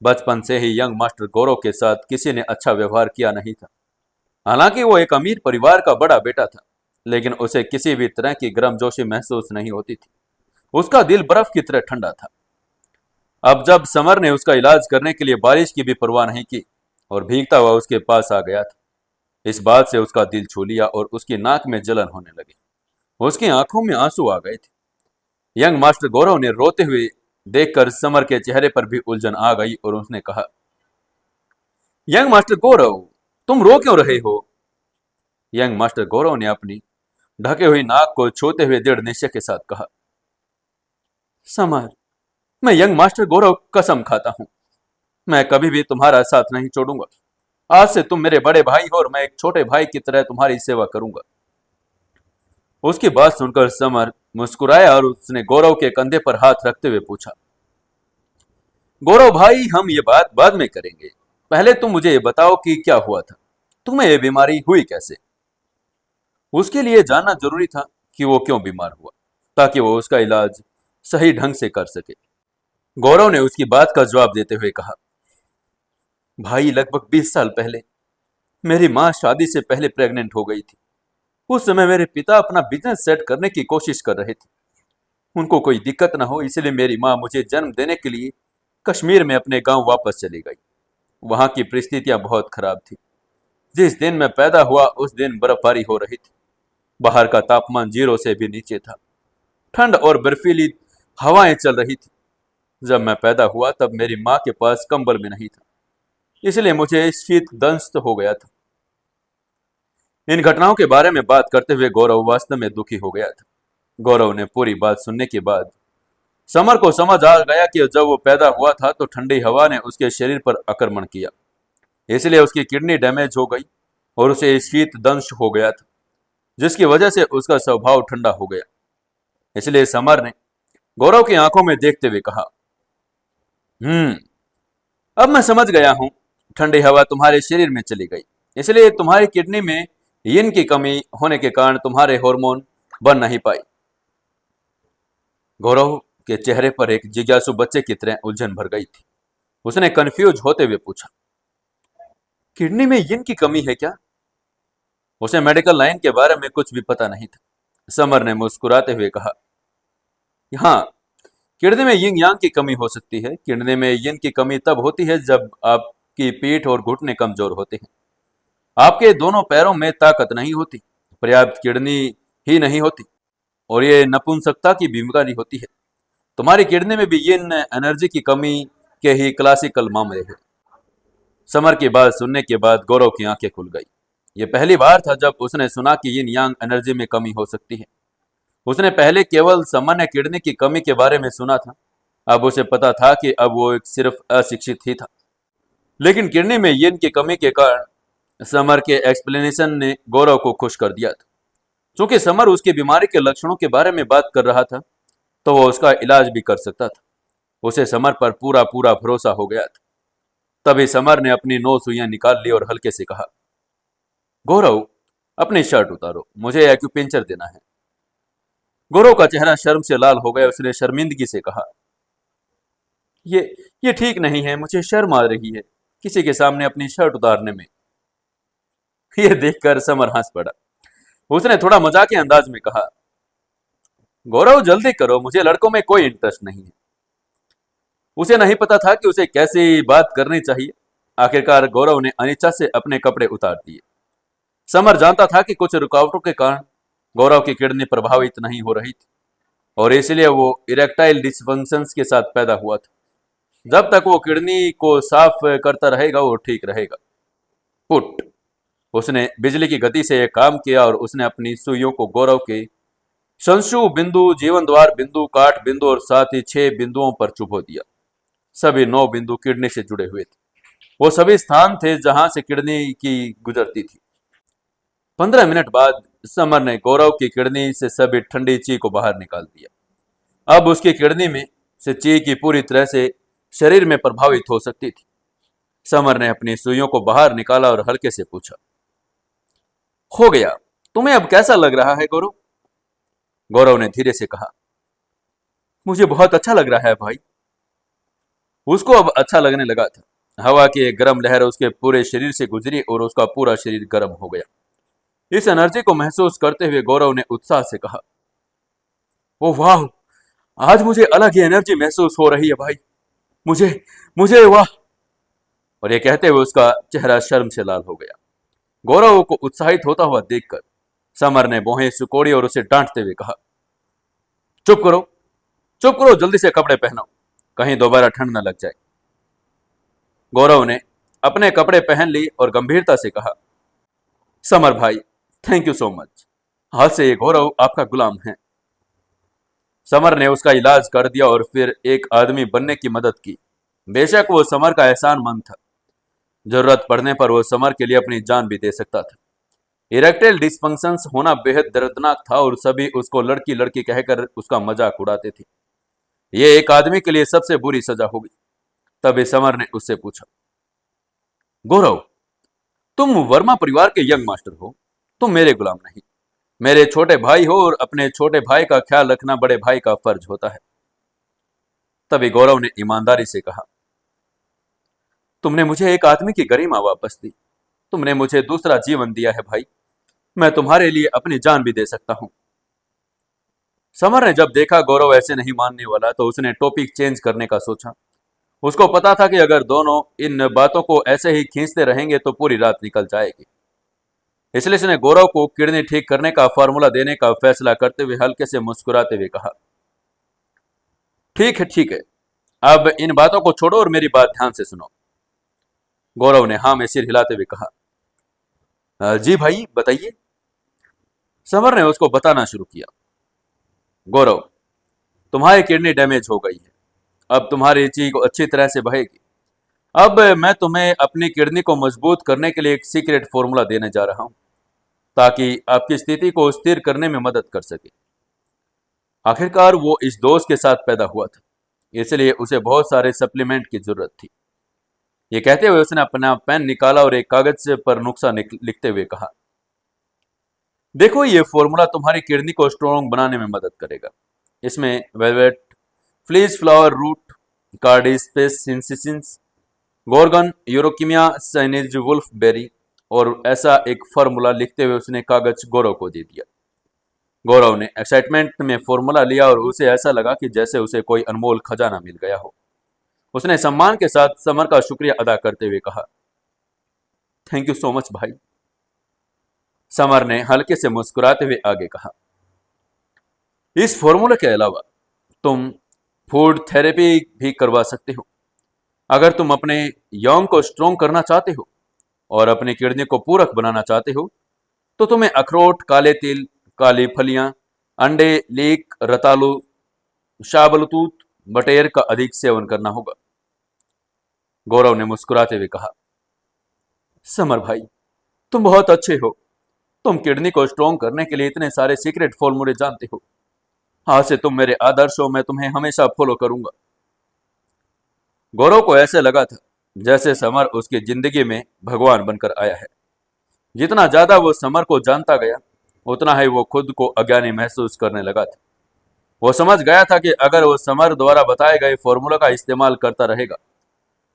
बचपन से ही यंग मास्टर गौरव के साथ किसी ने अच्छा व्यवहार किया नहीं था। हालांकि वो एक अमीर परिवार का बड़ा बेटा था, लेकिन उसे किसी भी तरह की गर्मजोशी महसूस नहीं होती थी। उसका दिल बर्फ की तरह ठंडा था। अब जब समर ने उसका इलाज करने के लिए बारिश की भी परवाह नहीं की और भीगता हुआ उसके पास आ गया था, इस बात से उसका दिल छू लिया और उसकी नाक में जलन होने लगी। उसकी आंखों में आंसू आ गए थे। यंग मास्टर गौरव ने रोते हुए देखकर समर के चेहरे पर भी उलझन आ गई और उसने कहा, यंग मास्टर गौरव, तुम रो क्यों रहे हो? यंग मास्टर गौरव ने अपनी ढके हुई नाक को छूते हुए दृढ़ निश्चय के साथ कहा, समर, मैं यंग मास्टर गौरव कसम खाता हूं, मैं कभी भी तुम्हारा साथ नहीं छोड़ूंगा। आज से तुम मेरे बड़े भाई हो और मैं एक छोटे भाई की तरह तुम्हारी सेवा करूंगा। उसकी बात सुनकर समर मुस्कुराया और उसने गौरव के कंधे पर हाथ रखते हुए पूछा, गौरव भाई, हम ये बात बाद में करेंगे। पहले तुम मुझे ये बताओ कि क्या हुआ था, तुम्हें ये बीमारी हुई कैसे? उसके लिए जानना जरूरी था कि वो क्यों बीमार हुआ, ताकि वो उसका इलाज सही ढंग से कर सके। गौरव ने उसकी बात का जवाब देते हुए कहा, भाई, लगभग 20 साल पहले मेरी माँ शादी से पहले प्रेग्नेंट हो गई थी। उस समय मेरे पिता अपना बिजनेस सेट करने की कोशिश कर रहे थे। उनको कोई दिक्कत ना हो इसलिए मेरी माँ मुझे जन्म देने के लिए कश्मीर में अपने गांव वापस चली गई। वहां की परिस्थितियां बहुत खराब थी। जिस दिन मैं पैदा हुआ उस दिन बर्फबारी हो रही थी। बाहर का तापमान 0 से भी नीचे था। ठंड और बर्फीली हवाएं चल रही थी। जब मैं पैदा हुआ तब मेरी माँ के पास कंबल भी नहीं था, इसलिए मुझे शीत दंश हो गया था। इन घटनाओं के बारे में बात करते हुए गौरव वास्तव में दुखी हो गया था। गौरव ने पूरी बात सुनने के बाद समर को समझ आ गया कि जब वो पैदा हुआ था तो ठंडी हवा ने उसके शरीर पर आक्रमण किया, इसलिए उसकी किडनी डैमेज हो गई और उसे शीत दंश हो गया था, जिसकी वजह से उसका स्वभाव ठंडा हो गया। इसलिए समर ने गौरव की आंखों में देखते हुए कहा, हम्म, अब मैं समझ गया हूं। ठंडी हवा तुम्हारे शरीर में चली गई, इसलिए तुम्हारी किडनी में यिन की कमी होने के कारण तुम्हारे हार्मोन बन नहीं पाई। गौरव के चेहरे पर एक जिज्ञासु बच्चे की तरह उलझन भर गई थी। उसने कंफ्यूज होते हुए पूछा, किडनी में यिन की कमी है क्या? उसे मेडिकल लाइन के बारे में कुछ भी पता नहीं था। समर ने मुस्कुराते हुए कहा, हाँ, किडनी में यिन यांग की कमी हो सकती है। किडनी में यिन की कमी तब होती है जब आपकी पीठ और घुटने कमजोर होते हैं। आपके दोनों पैरों में ताकत नहीं होती, पर्याप्त किडनी ही नहीं होती और ये नपुंसकता की बीमारी होती है। तुम्हारी किडनी में भी यिन एनर्जी की कमी के ही क्लासिकल मामले हैं। समर की बात सुनने के बाद गौरव की आंखें खुल गई। ये पहली बार था जब उसने सुना कि यिन यांग एनर्जी में कमी हो सकती है। उसने पहले केवल सामान्य किडनी की कमी के बारे में सुना था। अब उसे पता था कि अब वो एक सिर्फ अशिक्षित ही था। लेकिन किडनी में यिन की कमी के कारण समर के एक्सप्लेनेशन ने गौरव को खुश कर दिया था। चूंकि समर उसकी बीमारी के लक्षणों के बारे में बात कर रहा था, तो वो उसका इलाज भी कर सकता था। उसे समर पर पूरा पूरा भरोसा हो गया था। तभी समर ने अपनी 9 सुइयां निकाल ली और हल्के से कहा, गौरव, अपनी शर्ट उतारो, मुझे एक्यूपेंचर देना है। गौरव का चेहरा शर्म से लाल हो गया। उसने शर्मिंदगी से कहा, ये ये ठीक नहीं है, मुझे शर्म आ रही है किसी के सामने अपनी शर्ट उतारने में। यह देखकर समर हंस पड़ा। उसने थोड़ा मजाक अंदाज में कहा, गौरव जल्दी करो, मुझे लड़कों में कोई इंटरेस्ट नहीं है। उसे नहीं पता था कि उसे कैसी बात करनी चाहिए। आखिरकार गौरव ने अनिच्छा से अपने कपड़े उतार दिए। समर जानता था कि कुछ रुकावटों के कारण गौरव की किडनी प्रभावित नहीं हो रही थी, और इसलिए वो इरेक्टाइल डिसफंक्शंस के साथ पैदा हुआ था। जब तक वो किडनी को साफ करता रहेगा, वो ठीक रहेगा। पुट। उसने बिजली की गति से यह काम किया और उसने अपनी सुइयों को गौरव के शंशु बिंदु, जीवन द्वार बिंदु, काट बिंदु और साथ ही 6 बिंदुओं पर चुभो दिया। सभी 9 बिंदु किडनी से जुड़े हुए थे। वो सभी स्थान थे जहां से किडनी की गुजरती थी। 15 मिनट बाद समर ने गौरव की किडनी से सभी ठंडी ची को बाहर निकाल दिया। अब उसकी किडनी में से ची की पूरी तरह से शरीर में प्रभावित हो सकती थी। समर ने अपनी सुइयों को बाहर निकाला और हल्के से पूछा, हो गया, तुम्हें अब कैसा लग रहा है गौरव? गौरव ने धीरे से कहा, मुझे बहुत अच्छा लग रहा है भाई। उसको अब अच्छा लगने लगा था। हवा की एक गर्म लहर उसके पूरे शरीर से गुजरी और उसका पूरा शरीर गर्म हो गया। इस एनर्जी को महसूस करते हुए गौरव ने उत्साह से कहा, ओ वाह, आज मुझे अलग ही एनर्जी महसूस हो रही है भाई। मुझे मुझे वाह। और ये कहते हुए उसका चेहरा शर्म से लाल हो गया। गौरव को उत्साहित होता हुआ देखकर समर ने भौहें सुकोड़ी और उसे डांटते हुए कहा, चुप करो, चुप करो, जल्दी से कपड़े पहनो, कहीं दोबारा ठंड न लग जाए। गौरव ने अपने कपड़े पहन ली और गंभीरता से कहा, समर भाई, थैंक यू सो मच। आज से ये गौरव आपका गुलाम है। समर ने उसका इलाज कर दिया और फिर एक आदमी बनने की मदद की। बेशक वो समर का एहसानमंद था। जरूरत पड़ने पर वो समर के लिए अपनी जान भी दे सकता था। इरेक्टाइल डिसफंक्शंस होना बेहद दर्दनाक था और सभी उसको लड़की लड़की कहकर उसका मजाक उड़ाते थे। ये एक आदमी के लिए सबसे बुरी सजा होगी। तभी समर ने उससे पूछा, गौरव, तुम वर्मा परिवार के यंग मास्टर हो, तुम मेरे गुलाम नहीं, मेरे छोटे भाई हो और अपने छोटे भाई का ख्याल रखना बड़े भाई का फर्ज होता है। तभी गौरव ने ईमानदारी से कहा, तुमने मुझे एक आदमी की गरिमा वापस दी, तुमने मुझे दूसरा जीवन दिया है भाई, मैं तुम्हारे लिए अपनी जान भी दे सकता हूं। समर ने जब देखा गौरव ऐसे नहीं मानने वाला, तो उसने टॉपिक चेंज करने का सोचा। उसको पता था कि अगर दोनों इन बातों को ऐसे ही खींचते रहेंगे तो पूरी रात निकल जाएगी। इसलिए उसने गौरव को किडनी ठीक करने का फॉर्मूला देने का फैसला करते हुए हल्के से मुस्कुराते हुए कहा, ठीक है ठीक है, अब इन बातों को छोड़ो और मेरी बात ध्यान से सुनो। गौरव ने हाँ में सिर हिलाते हुए कहा, जी भाई बताइए। समर ने उसको बताना शुरू किया, गौरव, तुम्हारी किडनी डैमेज हो गई है, अब तुम्हारी चीज अच्छी तरह से बहेगी। अब मैं तुम्हें अपनी किडनी को मजबूत करने के लिए एक सीक्रेट फॉर्मूला देने जा रहा हूं, ताकि आपकी स्थिति को स्थिर करने में मदद कर सके। आखिरकार वो इस दोस्त के साथ पैदा हुआ था, इसलिए उसे बहुत सारे सप्लीमेंट की जरूरत थी। ये कहते हुए उसने अपना पेन निकाला और एक कागज पर नुस्खा लिखते हुए कहा, देखो, ये फॉर्मूला तुम्हारी किडनी को स्ट्रॉन्ग बनाने में मदद करेगा। इसमें वेलवेट, फ्लीज फ्लावर रूट, कार्डिस्पेस सिंसिसिंस, गोर्गन, यूरोकिमिया, साइनेज वुल्फ बेरी और ऐसा एक फॉर्मूला लिखते हुए उसने कागज गौरव को दे दिया। गौरव ने एक्साइटमेंट में फॉर्मूला लिया और उसे ऐसा लगा कि जैसे उसे कोई अनमोल खजाना मिल गया हो। उसने सम्मान के साथ समर का शुक्रिया अदा करते हुए कहा, थैंक यू सो मच भाई। समर ने हल्के से मुस्कुराते हुए आगे कहा, इस फॉर्मूले के अलावा तुम फूड थेरेपी भी करवा सकते हो। अगर तुम अपने यौन को स्ट्रोंग करना चाहते हो और अपनी किडनी को पूरक बनाना चाहते हो, तो तुम्हें अखरोट, काले तिल, काली फलियां, अंडे, लीक, रतालू, शाबलतूत, बटेर का अधिक सेवन करना होगा। गौरव ने मुस्कुराते हुए कहा, समर भाई, तुम बहुत अच्छे हो। तुम किडनी को स्ट्रॉन्ग करने के लिए इतने सारे सीक्रेट फॉर्मूले जानते हो। आज से तुम मेरे आदर्श हो, मैं तुम्हें हमेशा फॉलो करूंगा। गौरव को ऐसे लगा था जैसे समर उसकी जिंदगी में भगवान बनकर आया है। जितना ज्यादा वो समर को जानता गया, उतना ही वो खुद को अज्ञानी महसूस करने लगा था। वो समझ गया था कि अगर वो समर द्वारा बताए गए फॉर्मूला का इस्तेमाल करता रहेगा,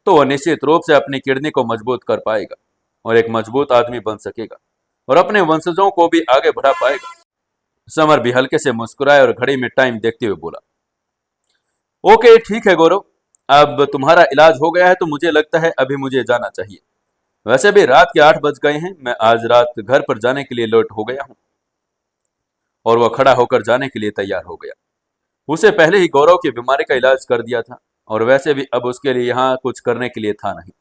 तो वह निश्चित रूप से अपनी किडनी को मजबूत कर पाएगा और एक मजबूत आदमी बन सकेगा और अपने वंशजों को भी आगे बढ़ा पाएगा। समर भी हल्के से मुस्कुराए और घड़ी में टाइम देखते हुए बोला, ओके ठीक है गौरव, अब तुम्हारा इलाज हो गया है तो मुझे लगता है अभी मुझे जाना चाहिए। वैसे भी रात के 8 बज गए हैं, मैं आज रात घर पर जाने के लिए लेट हो गया हूं। और वह खड़ा होकर जाने के लिए तैयार हो गया। उसे पहले ही गौरव की बीमारी का इलाज कर दिया था और वैसे भी अब उसके लिए यहाँ कुछ करने के लिए था नहीं,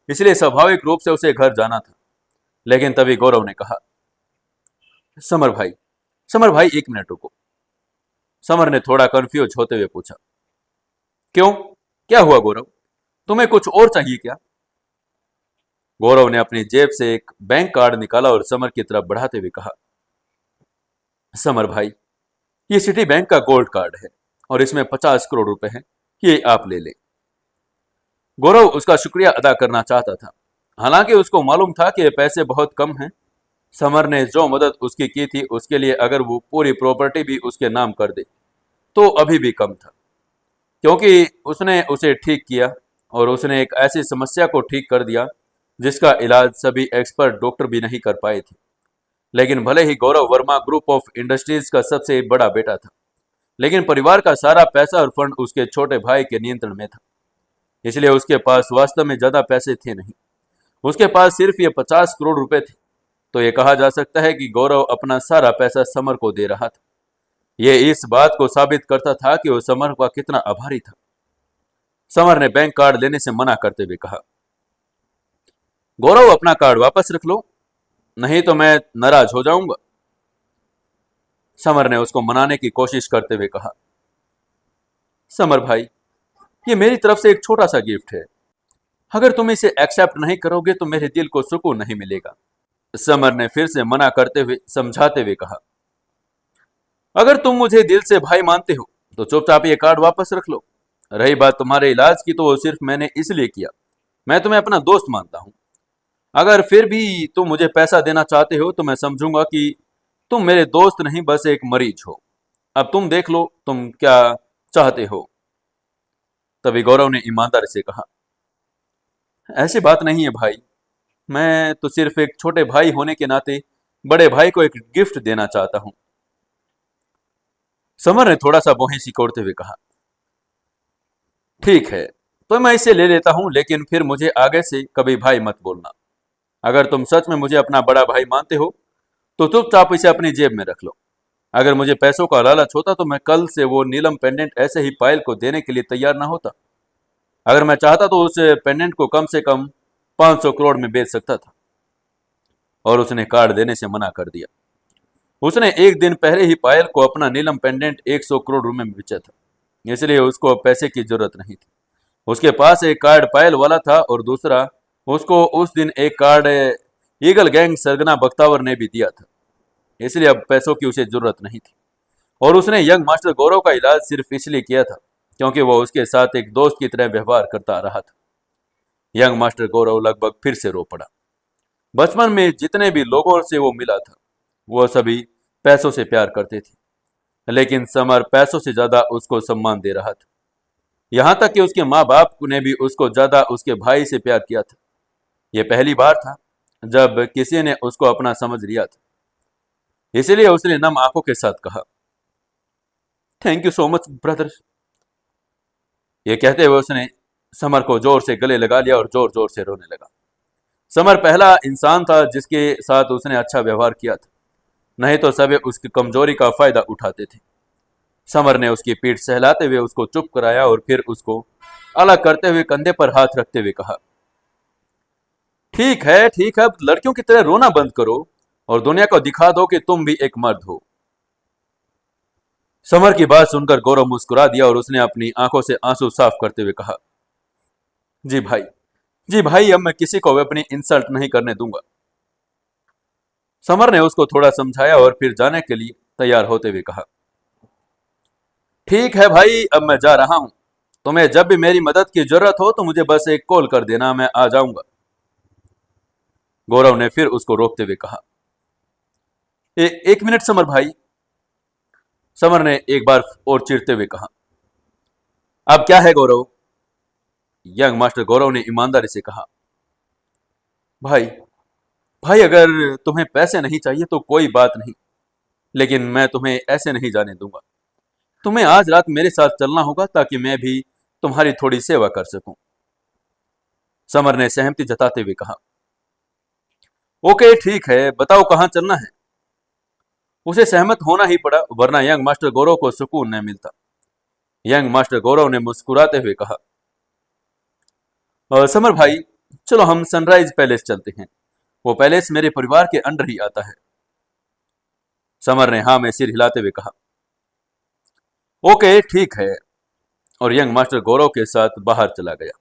इसलिए स्वाभाविक रूप से उसे घर जाना था। लेकिन तभी गौरव ने कहा, समर भाई, समर भाई 1 मिनट रुको। समर ने थोड़ा कंफ्यूज होते हुए पूछा, क्यों, क्या हुआ गौरव, तुम्हें कुछ और चाहिए क्या? गौरव ने अपनी जेब से एक बैंक कार्ड निकाला और समर की तरफ बढ़ाते हुए कहा, समर भाई, ये सिटी बैंक का गोल्ड कार्ड है और इसमें 50 करोड़ रुपए हैं, ये आप ले ले। गौरव उसका शुक्रिया अदा करना चाहता था, हालांकि उसको मालूम था कि ये पैसे बहुत कम हैं। समर ने जो मदद उसकी की थी उसके लिए अगर वो पूरी प्रॉपर्टी भी उसके नाम कर दे तो अभी भी कम था, क्योंकि उसने उसे ठीक किया और उसने एक ऐसी समस्या को ठीक कर दिया जिसका इलाज सभी एक्सपर्ट डॉक्टर भी नहीं कर पाए थे। लेकिन भले ही गौरव वर्मा ग्रुप ऑफ इंडस्ट्रीज का सबसे बड़ा बेटा था, लेकिन परिवार का सारा पैसा और फंड उसके छोटे भाई के नियंत्रण में था, इसलिए उसके पास वास्तव में ज्यादा पैसे थे नहीं। उसके पास सिर्फ ये 50 करोड़ रुपए थे। तो ये कहा जा सकता है कि गौरव अपना सारा पैसा समर को दे रहा था। यह इस बात को साबित करता था कि वो समर का कितना आभारी था। समर ने बैंक कार्ड लेने से मना करते हुए कहा, गौरव अपना कार्ड वापस रख लो, नहीं तो मैं नाराज हो जाऊंगा। समर ने उसको मनाने की कोशिश करते हुए कहा, समर भाई, ये मेरी तरफ से एक छोटा सा गिफ्ट है। अगर तुम इसे एक्सेप्ट नहीं करोगे तो मेरे दिल को सुकून नहीं मिलेगा। समर ने फिर से मना करते हुए समझाते हुए कहा, अगर तुम मुझे दिल से भाई मानते हो तो चुपचाप ये कार्ड वापस रख लो। रही बात तुम्हारे इलाज की, तो वो सिर्फ मैंने इसलिए किया, मैं तुम्हें अपना दोस्त मानता हूं। अगर फिर भी तुम मुझे पैसा देना चाहते हो तो मैं समझूंगा कि तुम मेरे दोस्त नहीं, बस एक मरीज हो। अब तुम देख लो तुम क्या चाहते हो। तभी गौरव ने ईमानदारी से कहा, ऐसी बात नहीं है भाई, मैं तो सिर्फ एक छोटे भाई होने के नाते बड़े भाई को एक गिफ्ट देना चाहता हूं। समर ने थोड़ा सा भौहें सिकोड़ते हुए कहा, ठीक है, तो मैं इसे ले लेता हूं, लेकिन फिर मुझे आगे से कभी भाई मत बोलना। अगर तुम सच में मुझे अपना बड़ा भाई मानते हो तो चुपचाप इसे अपनी जेब में रख लो। अगर मुझे पैसों का लालच होता तो मैं कल से वो नीलम पेंडेंट ऐसे ही पायल को देने के लिए तैयार ना होता। अगर मैं चाहता तो उस पेंडेंट को कम से कम 500 करोड़ में बेच सकता था। और उसने कार्ड देने से मना कर दिया। उसने एक दिन पहले ही पायल को अपना नीलम पेंडेंट 100 करोड़ रुपए में बेचा था, इसलिए उसको पैसे की जरूरत नहीं थी। उसके पास एक कार्ड पायल वाला था और दूसरा उसको उस दिन एक कार्ड ईगल गैंग सरगना बख्तावर ने भी दिया था, इसलिए अब पैसों की उसे जरूरत नहीं थी। और उसने यंग मास्टर गौरव का इलाज सिर्फ इसलिए किया था क्योंकि वह उसके साथ एक दोस्त की तरह व्यवहार करता रहा था। यंग मास्टर गौरव लगभग फिर से रो पड़ा। बचपन में जितने भी लोगों से वो मिला था, वो सभी पैसों से प्यार करते थे, लेकिन समर पैसों से ज्यादा उसको सम्मान दे रहा था। यहां तक कि उसके माँ बाप ने भी उसको ज्यादा उसके भाई से प्यार किया था। यह पहली बार था जब किसी ने उसको अपना समझ लिया था, इसीलिए उसने नम आंखों के साथ कहा, thank you so much brother. ये कहते हुए उसने समर को जोर से गले लगा लिया और जोर जोर से रोने लगा। समर पहला इंसान था जिसके साथ उसने अच्छा व्यवहार किया था, नहीं तो सभी उसकी कमजोरी का फायदा उठाते थे। समर ने उसकी पीठ सहलाते हुए उसको चुप कराया और फिर उसको अलग करते हुए कंधे पर हाथ रखते हुए कहा, ठीक है ठीक है, अब लड़कियों की तरह रोना बंद करो और दुनिया को दिखा दो कि तुम भी एक मर्द हो। समर की बात सुनकर गौरव मुस्कुरा दिया और उसने अपनी आंखों से आंसू साफ करते हुए कहा, जी भाई, जी भाई, अब मैं किसी को अपनी इंसल्ट नहीं करने दूंगा। समर ने उसको थोड़ा समझाया और फिर जाने के लिए तैयार होते हुए कहा, ठीक है भाई, अब मैं जा रहा हूं। तुम्हें जब भी मेरी मदद की जरूरत हो तो मुझे बस एक कॉल कर देना, मैं आ जाऊंगा। गौरव ने फिर उसको रोकते हुए कहा, एक मिनट समर भाई। समर ने एक बार और चिढ़ते हुए कहा, अब क्या है गौरव? यंग मास्टर गौरव ने ईमानदारी से कहा, भाई भाई, अगर तुम्हें पैसे नहीं चाहिए तो कोई बात नहीं, लेकिन मैं तुम्हें ऐसे नहीं जाने दूंगा। तुम्हें आज रात मेरे साथ चलना होगा ताकि मैं भी तुम्हारी थोड़ी सेवा कर सकूं। समर ने सहमति जताते हुए कहा, ओके ठीक है, बताओ कहां चलना है। उसे सहमत होना ही पड़ा, वरना यंग मास्टर गौरव को सुकून न मिलता। यंग मास्टर गौरव ने मुस्कुराते हुए कहा, समर भाई, चलो हम सनराइज पैलेस चलते हैं। वो पैलेस मेरे परिवार के अंडर ही आता है। समर ने हाँ में सिर हिलाते हुए कहा, ओके ठीक है, और यंग मास्टर गौरव के साथ बाहर चला गया।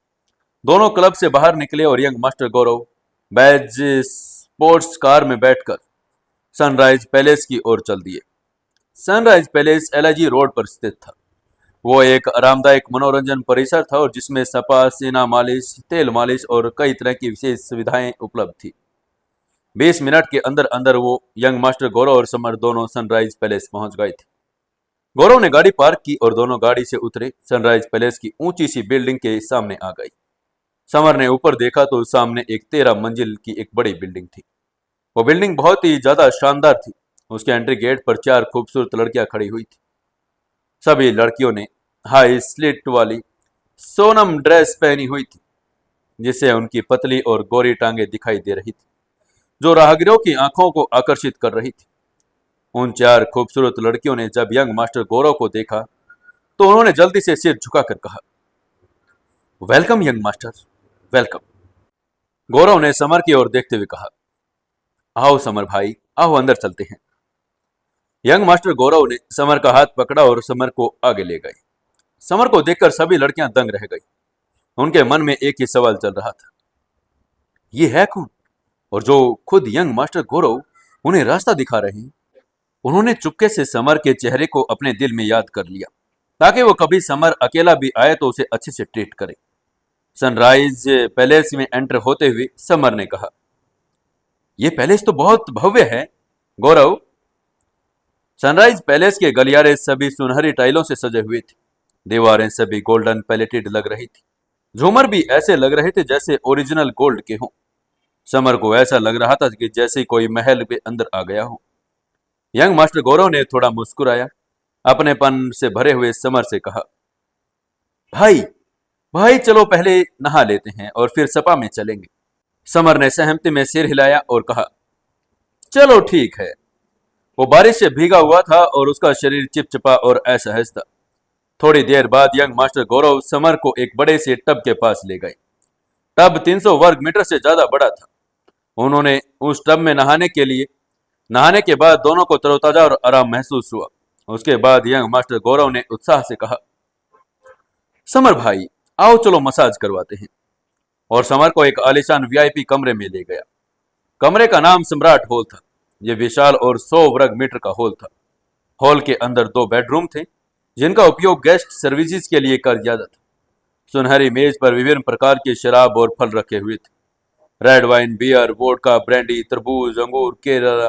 दोनों क्लब से बाहर निकले और यंग मास्टर गौरव बैज स्पोर्ट्स कार में बैठकर सनराइज पैलेस की ओर चल दिए। सनराइज पैलेस एलआईजी रोड पर स्थित था। वो एक आरामदायक मनोरंजन परिसर था और जिसमें स्पा, सीना मालिश, तेल मालिश और कई तरह की विशेष सुविधाएं उपलब्ध थी। 20 मिनट के अंदर अंदर वो यंग मास्टर गौरव और समर दोनों सनराइज पैलेस पहुंच गए थे। गौरव ने गाड़ी पार्क की और दोनों गाड़ी से उतरे। सनराइज पैलेस की ऊंची सी बिल्डिंग के सामने आ गई। समर ने ऊपर देखा तो सामने एक 13 मंजिल की एक बड़ी बिल्डिंग थी। वो बिल्डिंग बहुत ही ज्यादा शानदार थी। उसके एंट्री गेट पर 4 खूबसूरत लड़कियां खड़ी हुई थी। सभी लड़कियों ने हाई स्लिट वाली सोनम ड्रेस पहनी हुई थी, जिससे उनकी पतली और गोरी टांगे दिखाई दे रही थी, जो राहगीरों की आंखों को आकर्षित कर रही थी। उन 4 खूबसूरत लड़कियों ने जब यंग मास्टर गौरव को देखा तो उन्होंने जल्दी से सिर झुकाकर कहा, वेलकम यंग मास्टर, वेलकम। गौरव ने समर की ओर देखते हुए कहा, आओ समर भाई, आओ अंदर चलते हैं। यंग मास्टर गौरव ने समर का हाथ पकड़ा और समर को आगे ले गए। समर को देखकर सभी लड़कियां दंग रह गई। उनके मन में एक ही सवाल चल रहा था, ये है कौन, और जो खुद यंग मास्टर गौरव उन्हें रास्ता दिखा रहे हैं। उन्होंने चुपके से समर के चेहरे को अपने दिल में याद कर लिया, ताकि वो कभी समर अकेला भी आए तो उसे अच्छे से ट्रीट करे। सनराइज पैलेस में एंटर होते हुए समर ने कहा, यह पैलेस तो बहुत भव्य है गौरव। सनराइज पैलेस के गलियारे सभी सुनहरी टाइलों से सजे हुए थे। दीवारें सभी गोल्डन पैलेटेड लग रही थी। झूमर भी ऐसे लग रहे थे जैसे ओरिजिनल गोल्ड के हों। समर को ऐसा लग रहा था कि जैसे कोई महल के अंदर आ गया हो। यंग मास्टर गौरव ने थोड़ा मुस्कुराया, अपनेपन से भरे हुए समर से कहा, भाई भाई, चलो पहले नहा लेते हैं और फिर सपा में चलेंगे। समर ने सहमति में सिर हिलाया और कहा, चलो ठीक है। वो बारिश से भीगा हुआ था और उसका शरीर चिपचिपा और असहज था। थोड़ी देर बाद यंग मास्टर गौरव समर को एक बड़े से टब के पास ले गए। टब 300 वर्ग मीटर से ज्यादा बड़ा था। उन्होंने उस टब में नहाने के बाद दोनों को तरोताजा और आराम महसूस हुआ। उसके बाद यंग मास्टर गौरव ने उत्साह से कहा, समर भाई, आओ चलो मसाज करवाते हैं, और समर को एक आलीशान वीआईपी कमरे में ले गया। कमरे का नाम सम्राट हॉल था। यह विशाल और 100 वर्ग मीटर का हॉल था। हॉल के अंदर 2 बेडरूम थे, जिनका उपयोग गेस्ट सर्विसेज के लिए कर दिया था। सुनहरी मेज पर विभिन्न प्रकार के शराब और फल रखे हुए थे। Red wine, beer, vodka, brandy, तरबूज, अंगूर, केला,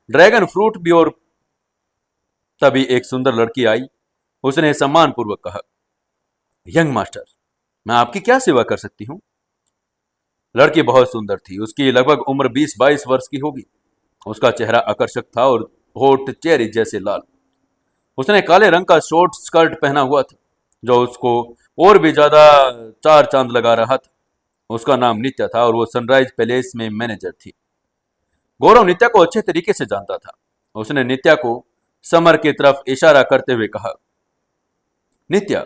ड्रैगन फ्रूट भी। और तभी एक सुंदर लड़की आई। उसने सम्मानपूर्वक कहा, यंग मास्टर, मैं आपकी क्या सेवा कर सकती हूँ? लड़की बहुत सुंदर थी। उसकी लगभग उम्र 20-22 वर्ष की होगी। उसका चेहरा आकर्षक था और होठ चेरी जैसे लाल। उसने काले रंग का शॉर्ट स्कर्ट पहना हुआ था, जो उसको और भी ज्यादा चार चांद लगा रहा था। उसका नाम नित्या था और वो सनराइज पैलेस में मैनेजर थी। गौरव नित्या को अच्छे तरीके से जानता था। उसने नित्या को समर की तरफ इशारा करते हुए कहा, नित्या,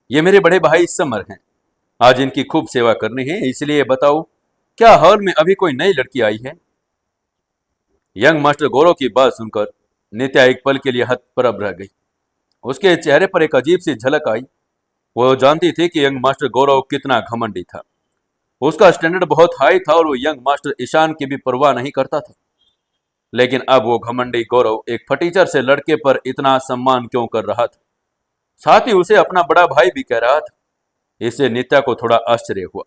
ये मेरे बड़े भाई समर हैं। आज इनकी खूब सेवा करनी है, इसलिए बताओ, क्या हॉल में अभी कोई नई लड़की आई है? यंग मास्टर गौरव की बात सुनकर नित्या एक पल के लिए हतप्रभ रह गई। उसके चेहरे पर एक अजीब सी झलक आई। वो जानती थी कि यंग मास्टर गौरव कितना घमंडी था। उसका स्टैंडर्ड बहुत हाई था और वो यंग मास्टर ईशान की भी परवाह नहीं करता था। लेकिन अब वो घमंडी गौरव एक फटीचर से लड़के पर इतना सम्मान क्यों कर रहा था, साथ ही उसे अपना बड़ा भाई भी कह रहा था। इससे नित्या को थोड़ा आश्चर्य हुआ।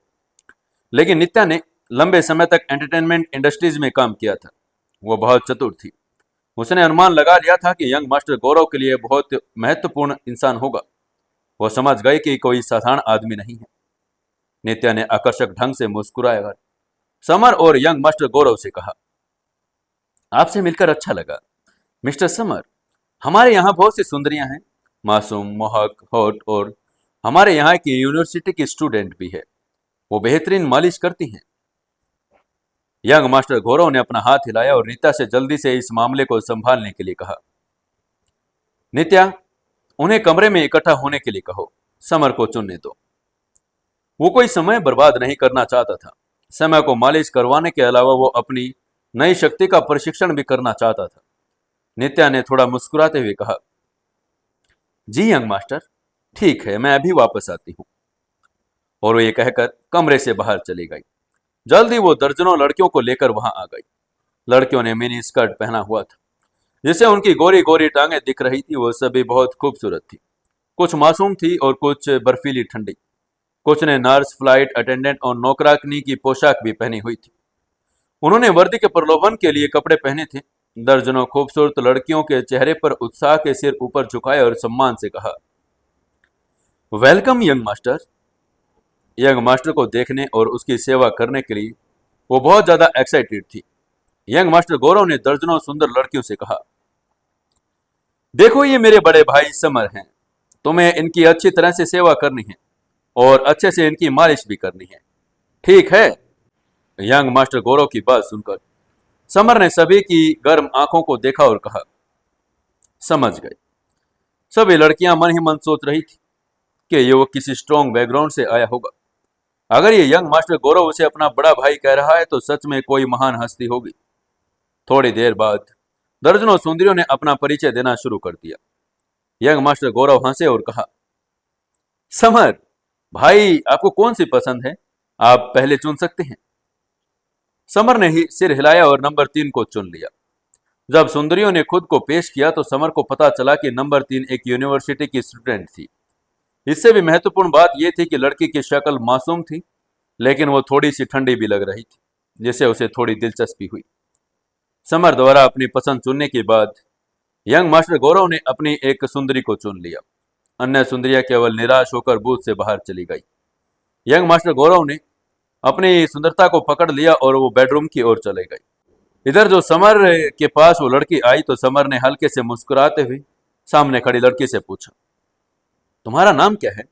लेकिन नित्या ने लंबे समय तक एंटरटेनमेंट इंडस्ट्रीज में काम किया था। वो बहुत चतुर थी। उसने अनुमान लगा लिया था कि यंग मास्टर गौरव के लिए बहुत महत्वपूर्ण इंसान होगा। वो समझ गई कि कोई साधारण आदमी नहीं है। नित्या ने आकर्षक ढंग से मुस्कुराया समर और यंग मास्टर गौरव से कहा, आपसे मिलकर अच्छा लगा मिस्टर समर। हमारे यहाँ बहुत सी सुंदरियां हैं, मासूम, मोहक, हॉट, और हमारे यहाँ की यूनिवर्सिटी की स्टूडेंट भी है। वो बेहतरीन मालिश करती हैं। यंग मास्टर गौरव ने अपना हाथ हिलाया और नित्या से जल्दी से इस मामले को संभालने के लिए कहा, नित्या, उन्हें कमरे में इकट्ठा होने के लिए कहो, समर को चुनने दो। वो कोई समय बर्बाद नहीं करना चाहता था। समय को मालिश करवाने के अलावा वो अपनी नई शक्ति का प्रशिक्षण भी करना चाहता था। नित्या ने थोड़ा मुस्कुराते हुए कहा, जी यंग मास्टर, ठीक है, मैं अभी वापस आती हूँ। और वो ये कहकर कमरे से बाहर चली गई। जल्दी वो दर्जनों लड़कियों को लेकर वहां आ गई। लड़कियों ने मिनी स्कर्ट पहना हुआ था, जिससे उनकी गोरी गोरी टांगें दिख रही थी। वो सभी बहुत खूबसूरत थी। कुछ मासूम थी और कुछ बर्फीली ठंडी। कुछ ने नर्स, फ्लाइट अटेंडेंट और नौकरानी की पोशाक भी पहनी हुई थी। उन्होंने वर्दी के प्रलोभन के लिए कपड़े पहने थे। दर्जनों खूबसूरत लड़कियों के चेहरे पर उत्साह के सिर ऊपर झुकाए और सम्मान से कहा, welcome young master. Young master को देखने और उसकी सेवा करने के लिए वो बहुत ज्यादा एक्साइटेड थी। यंग मास्टर गौरव ने दर्जनों सुंदर लड़कियों से कहा, देखो ये मेरे बड़े भाई समर हैं। तुम्हें इनकी अच्छी तरह से सेवा करनी है और अच्छे से इनकी मालिश भी करनी है, ठीक है? यंग मास्टर गौरव की बात सुनकर समर ने सभी की गर्म आंखों को देखा और कहा, समझ गए। सभी लड़कियां मन ही मन सोच रही थी कि युवक किसी स्ट्रॉन्ग बैकग्राउंड से आया होगा। अगर ये यंग मास्टर गौरव उसे अपना बड़ा भाई कह रहा है तो सच में कोई महान हस्ती होगी। थोड़ी देर बाद दर्जनों सुंदरियों ने अपना परिचय देना शुरू कर दिया। यंग मास्टर गौरव हंसे और कहा, समर भाई, आपको कौन सी पसंद है? आप पहले चुन सकते हैं। समर ने ही सिर हिलाया और नंबर 3 को चुन लिया। जब सुंदरियों ने खुद को पेश किया तो समर को पता चला कि नंबर 3 एक यूनिवर्सिटी की स्टूडेंट थी। इससे भी महत्वपूर्ण बात यह थी कि लड़की की शक्ल मासूम थी, लेकिन वो थोड़ी सी ठंडी भी लग रही थी, जिससे उसे थोड़ी दिलचस्पी हुई। समर द्वारा अपनी पसंद चुनने के बाद यंग मास्टर गौरव ने अपनी एक सुंदरी को चुन लिया। अन्य सुंदरियां केवल निराश होकर बूथ से बाहर चली गई। यंग मास्टर गौरव ने अपनी सुंदरता को पकड़ लिया और वो बेडरूम की ओर चले गए। इधर जो समर के पास वो लड़की आई तो समर ने हल्के से मुस्कुराते हुए सामने खड़ी लड़की से पूछा, तुम्हारा नाम क्या है?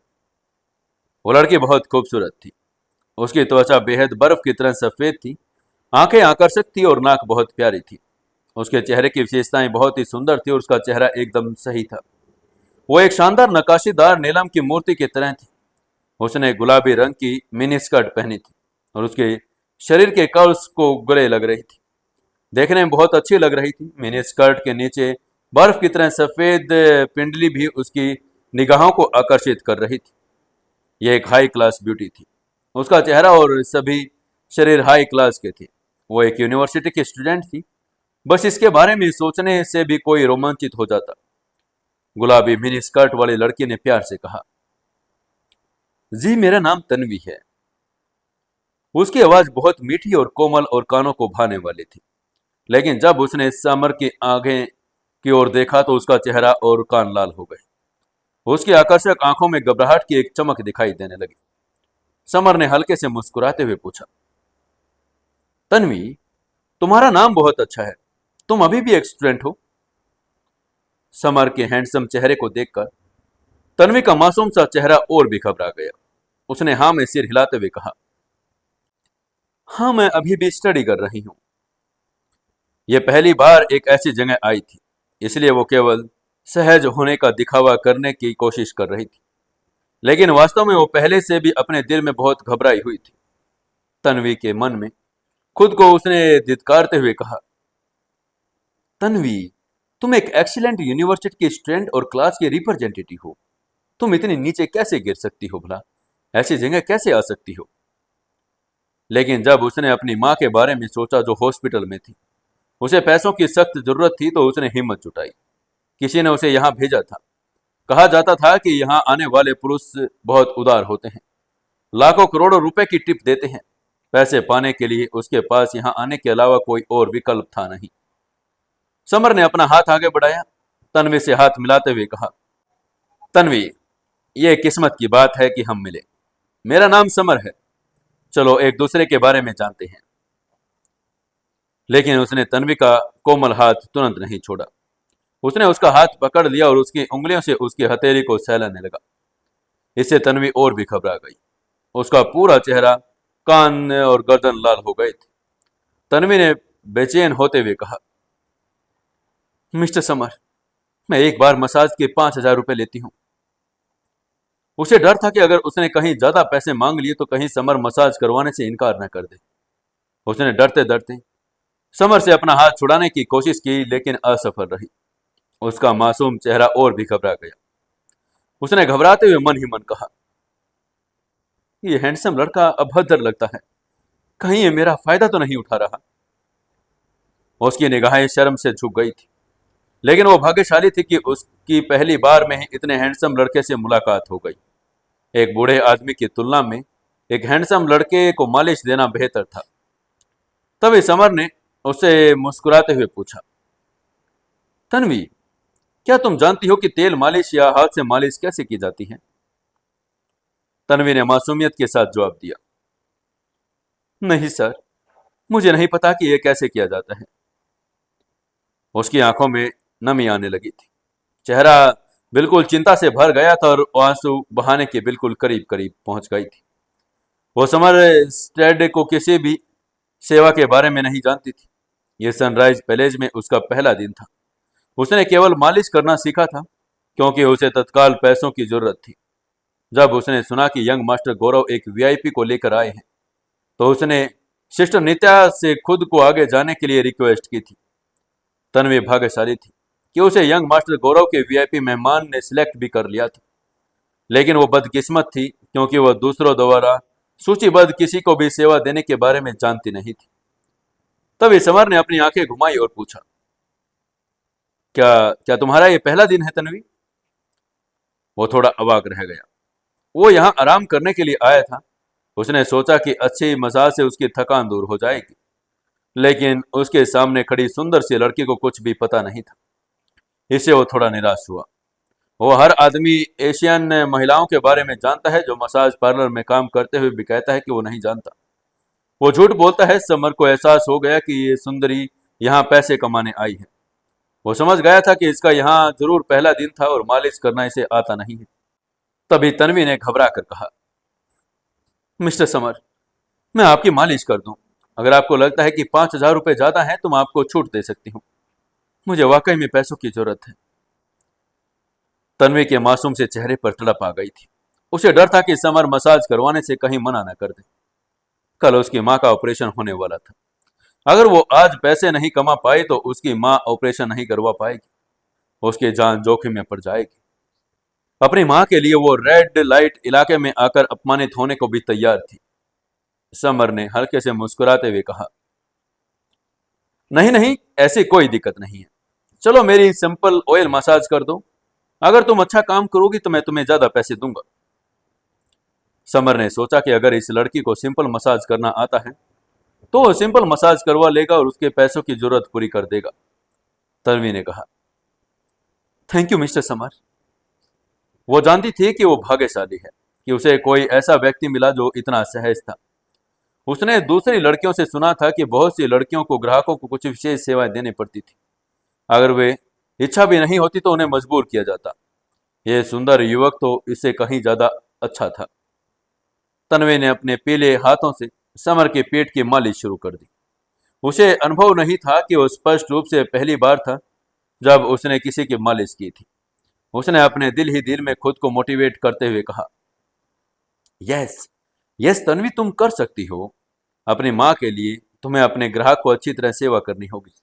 वो लड़की बहुत खूबसूरत थी। उसकी त्वचा बेहद बर्फ की तरह सफेद थी, आंखें आकर्षक थी और नाक बहुत प्यारी थी। उसके चेहरे की विशेषताएं बहुत ही सुंदर थी और उसका चेहरा एकदम सही था। वो एक शानदार नक्काशीदार नीलम की मूर्ति की तरह थी। उसने गुलाबी रंग की मिनी स्कर्ट पहनी थी और उसके शरीर के कर्व्स को गले लग रही थी। देखने में बहुत अच्छी लग रही थी। मिनी स्कर्ट के नीचे बर्फ की तरह सफेद पिंडली भी उसकी निगाहों को आकर्षित कर रही थी। यह एक हाई क्लास ब्यूटी थी। उसका चेहरा और सभी शरीर हाई क्लास के थे। वो एक यूनिवर्सिटी की स्टूडेंट थी। बस इसके बारे में सोचने से भी कोई रोमांचित हो जाता। गुलाबी मिनी स्कर्ट वाली लड़की ने प्यार से कहा, जी मेरा नाम तन्वी है। उसकी आवाज बहुत मीठी और कोमल और कानों को भाने वाली थी। लेकिन जब उसने समर की आंखें की ओर देखा तो उसका चेहरा और कान लाल हो गए। उसकी आकर्षक आंखों में घबराहट की एक चमक दिखाई देने लगी। समर ने हल्के से मुस्कुराते हुए पूछा, तन्वी, तुम्हारा नाम बहुत अच्छा है। तुम अभी भी एक स्टूडेंट हो? समर के हैंडसम चेहरे को देखकर तन्वी का मासूम सा चेहरा और भी घबरा गया। उसने हाँ में सिर हिलाते हुए कहा, हाँ, मैं अभी भी स्टडी कर रही हूं। यह पहली बार एक ऐसी जगह आई थी, इसलिए वो केवल सहज होने का दिखावा करने की कोशिश कर रही थी। लेकिन वास्तव में वो पहले से भी अपने दिल में बहुत घबराई हुई थी। तन्वी के मन में खुद को उसने धिक्कारते हुए कहा, तन्वी, तुम एक एक्सीलेंट यूनिवर्सिटी की स्टूडेंट और क्लास की रिप्रेजेंटेटिव हो। तुम इतनी नीचे कैसे गिर सकती हो भला? ऐसी जगह कैसे आ सकती हो? लेकिन जब उसने अपनी माँ के बारे में सोचा जो हॉस्पिटल में थी, उसे पैसों की सख्त जरूरत थी, तो उसने हिम्मत जुटाई। किसी ने उसे यहाँ भेजा था। कहा जाता था कि यहाँ आने वाले पुरुष बहुत उदार होते हैं, लाखों करोड़ों रुपए की टिप देते हैं। पैसे पाने के लिए उसके पास यहाँ आने के अलावा कोई और विकल्प था नहीं। समर ने अपना हाथ आगे बढ़ाया, तन्वी से हाथ मिलाते हुए कहा, तन्वी, ये किस्मत की बात है कि हम मिले। मेरा नाम समर है। चलो एक दूसरे के बारे में जानते हैं। लेकिन उसने तन्वी का कोमल हाथ तुरंत नहीं छोड़ा। उसने उसका हाथ पकड़ लिया और उसकी उंगलियों से उसकी हथेली को सहलाने लगा। इससे तन्वी और भी घबरा गई। उसका पूरा चेहरा, कान और गर्दन लाल हो गए थे। तन्वी ने बेचैन होते हुए कहा, मिस्टर समर, मैं एक बार मसाज के 5,000 रुपए लेती हूँ। उसे डर था कि अगर उसने कहीं ज्यादा पैसे मांग लिए तो कहीं समर मसाज करवाने से इनकार न कर दे। उसने डरते डरते समर से अपना हाथ छुड़ाने की कोशिश की, लेकिन असफल रही। उसका मासूम चेहरा और भी घबरा गया। उसने घबराते हुए मन ही मन कहा, ये हैंडसम लड़का अभद्र लगता है, कहीं ये मेरा फायदा तो नहीं उठा रहा। उसकी निगाहें शर्म से झुक गई थी, लेकिन वो भाग्यशाली थी कि उसकी पहली बार में ही इतने हैंडसम लड़के से मुलाकात हो गई। एक बूढ़े आदमी की तुलना में एक हैंडसम लड़के को मालिश देना बेहतर था। तभी समर ने उससे मुस्कुराते हुए पूछा, तन्वी, क्या तुम जानती हो कि तेल मालिश या हाथ से मालिश कैसे की जाती है? तन्वी ने मासूमियत के साथ जवाब दिया, नहीं सर, मुझे नहीं पता कि यह कैसे किया जाता है। उसकी आंखों में नमी आने लगी थी। चेहरा बिल्कुल चिंता से भर गया था और आंसू बहाने के बिल्कुल करीब करीब पहुंच गई थी। वो समर स्टेड को किसी भी सेवा के बारे में नहीं जानती थी। ये सनराइज पैलेस में उसका पहला दिन था। उसने केवल मालिश करना सीखा था, क्योंकि उसे तत्काल पैसों की जरूरत थी। जब उसने सुना कि यंग मास्टर गौरव एक वीआईपी को लेकर आए हैं, तो उसने सिस्टर नित्या से खुद को आगे जाने के लिए रिक्वेस्ट की थी। तन्वी भाग्यशाली थी कि उसे यंग मास्टर गौरव के वीआईपी मेहमान ने सिलेक्ट भी कर लिया था। लेकिन वो बदकिस्मत थी, क्योंकि वह दूसरों द्वारा सूचीबद्ध किसी को भी सेवा देने के बारे में जानती नहीं थी। तभी समर ने अपनी आंखें घुमाई और पूछा, क्या क्या तुम्हारा ये पहला दिन है तन्वी? वो थोड़ा अवाक रह गया। वो यहाँ आराम करने के लिए आया था। उसने सोचा कि अच्छी मसाज से उसकी थकान दूर हो जाएगी, लेकिन उसके सामने खड़ी सुंदर सी लड़की को कुछ भी पता नहीं था। इससे वो थोड़ा निराश हुआ। वो हर आदमी एशियन महिलाओं के बारे में जानता है जो मसाज पार्लर में काम करते हुए भी कहता है कि वो नहीं जानता। वो झूठ बोलता है। समर को एहसास हो गया कि ये सुंदरी यहाँ पैसे कमाने आई है। वो समझ गया था कि इसका यहाँ जरूर पहला दिन था और मालिश करना इसे आता नहीं है। तभी तन्वी ने घबरा कर कहा, मिस्टर समर, मैं आपकी मालिश कर दूं। अगर आपको लगता है कि 5,000 रुपये ज्यादा है तो मैं आपको छूट दे सकती हूँ। मुझे वाकई में पैसों की जरूरत है। तन्वी के मासूम से चेहरे पर तड़प आ गई थी। उसे डर था कि समर मसाज करवाने से कहीं मना न कर दे। कल उसकी माँ का ऑपरेशन होने वाला था। अगर वो आज पैसे नहीं कमा पाई तो उसकी माँ ऑपरेशन नहीं करवा पाएगी। उसकी जान जोखिम में पड़ जाएगी। अपनी माँ के लिए वो रेड लाइट इलाके में आकर अपमानित होने को भी तैयार थी। समर ने हल्के से मुस्कुराते हुए कहा, नहीं नहीं, ऐसी कोई दिक्कत नहीं है। चलो मेरी सिंपल ऑयल मसाज कर दो। अगर तुम अच्छा काम करोगी तो मैं तुम्हें ज्यादा पैसे दूंगा। समर ने सोचा कि अगर इस लड़की को सिंपल मसाज करना आता है तो वो सिंपल मसाज करवा लेगा और उसके पैसों की जरूरत पूरी कर देगा। तन्वी ने कहा, थैंक यू मिस्टर समर। वो जानती थी कि वो भाग्यशाली है कि उसे कोई ऐसा व्यक्ति मिला जो इतना सहज था। उसने दूसरी लड़कियों से सुना था कि बहुत सी लड़कियों को ग्राहकों को कुछ विशेष सेवाएं देनी पड़ती थी। अगर वे इच्छा भी नहीं होती तो उन्हें मजबूर किया जाता। यह सुंदर युवक तो इससे कहीं ज्यादा अच्छा था। तन्वी ने अपने पीले हाथों से समर के पेट की मालिश शुरू कर दी। उसे अनुभव नहीं था कि वो स्पष्ट रूप से पहली बार था जब उसने किसी की मालिश की थी। उसने अपने दिल ही दिल में खुद को मोटिवेट करते हुए कहा, यस यस तन्वी, तुम कर सकती हो। अपनी माँ के लिए तुम्हें अपने ग्राहक को अच्छी तरह सेवा करनी होगी।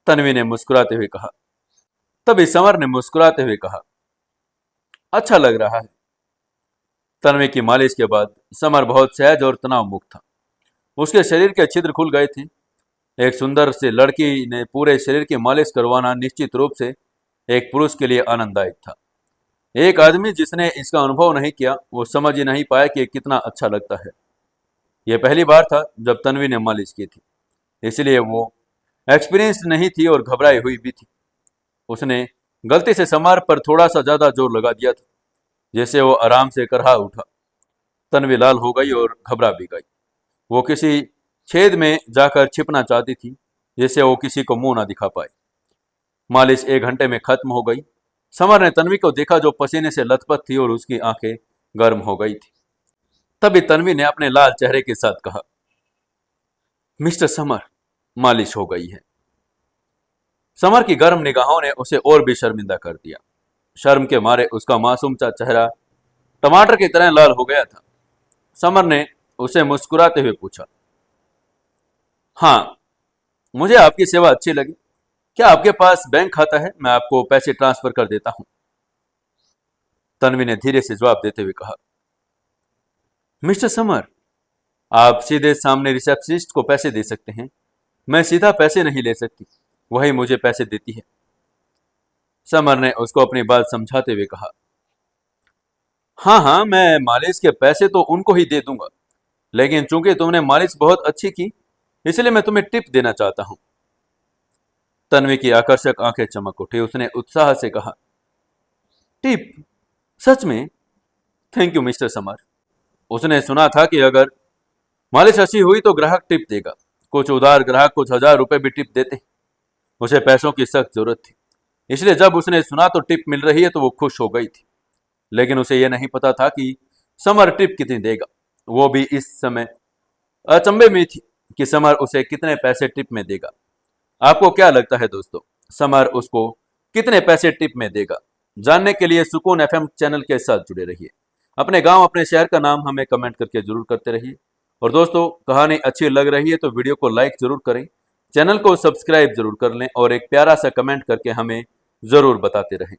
तन्वी ने मुस्कुराते हुए कहा। तभी समर ने मुस्कुराते हुए कहा, अच्छा लग रहा है। तन्वी की मालिश के बाद समर बहुत सहज और तनाव मुक्त था। उसके शरीर के छिद्र खुल गए थे। एक सुंदर से लड़की ने पूरे शरीर की मालिश करवाना निश्चित रूप से एक पुरुष के लिए आनंददायक था। एक आदमी जिसने इसका अनुभव नहीं किया वो समझ ही नहीं पाया कि कितना अच्छा लगता है। यह पहली बार था जब तन्वी ने मालिश की थी, इसलिए वो एक्सपीरियंस नहीं थी और घबराई हुई भी थी। उसने गलती से समर पर थोड़ा सा ज्यादा जोर लगा दिया था, जैसे वो आराम से करहा उठा। तन्वी लाल हो गई और घबरा भी गई। वो किसी छेद में जाकर छिपना चाहती थी, जिससे वो किसी को मुंह ना दिखा पाए। मालिश 1 घंटे में खत्म हो गई। समर ने तन्वी को देखा जो पसीने से लथपथ थी और उसकी आंखें गर्म हो गई थी। तभी तन्वी ने अपने लाल चेहरे के साथ कहा, मिस्टर समर, मालिश हो गई है। समर की गर्म निगाहों ने उसे और भी शर्मिंदा कर दिया। शर्म के मारे उसका मासूम सा चेहरा टमाटर की तरह लाल हो गया था। समर ने उसे मुस्कुराते हुए पूछा, हाँ, मुझे आपकी सेवा अच्छी लगी। क्या आपके पास बैंक खाता है? मैं आपको पैसे ट्रांसफर कर देता हूं। तन्वी ने धीरे से जवाब देते हुए कहा, मिस्टर समर, आप सीधे सामने रिसेप्शनिस्ट को पैसे दे सकते हैं। मैं सीधा पैसे नहीं ले सकती, वही मुझे पैसे देती है। समर ने उसको अपनी बात समझाते हुए कहा, हाँ हाँ, मैं मालिश के पैसे तो उनको ही दे दूंगा, लेकिन चूंकि तुमने मालिश बहुत अच्छी की, इसलिए मैं तुम्हें टिप देना चाहता हूं। तन्वी की आकर्षक आंखें चमक उठी। उसने उत्साह से कहा, टिप? सच में? Thank you mister summer. उसने सुना था कि अगर मालिश अच्छी हुई तो ग्राहक टिप देगा। कुछ उदार ग्राहक कुछ हजार रुपए भी टिप देते हैं। उसे पैसों की सख्त जरूरत थी, इसलिए जब उसने सुना तो टिप मिल रही है तो वो खुश हो गई थी। लेकिन उसे यह नहीं पता था कि समर टिप कितनी देगा। वो भी इस समय अचंभे में थी कि समर उसे कितने पैसे टिप में देगा। आपको क्या लगता है दोस्तों, समर उसको कितने पैसे टिप में देगा? जानने के लिए सुकून एफएम चैनल के साथ जुड़े रहिए। अपने गांव अपने शहर का नाम हमें कमेंट करके जरूर करते रहिए। और दोस्तों, कहानी अच्छी लग रही है तो वीडियो को लाइक जरूर करें, चैनल को सब्सक्राइब जरूर कर लें और एक प्यारा सा कमेंट करके हमें जरूर बताते रहें।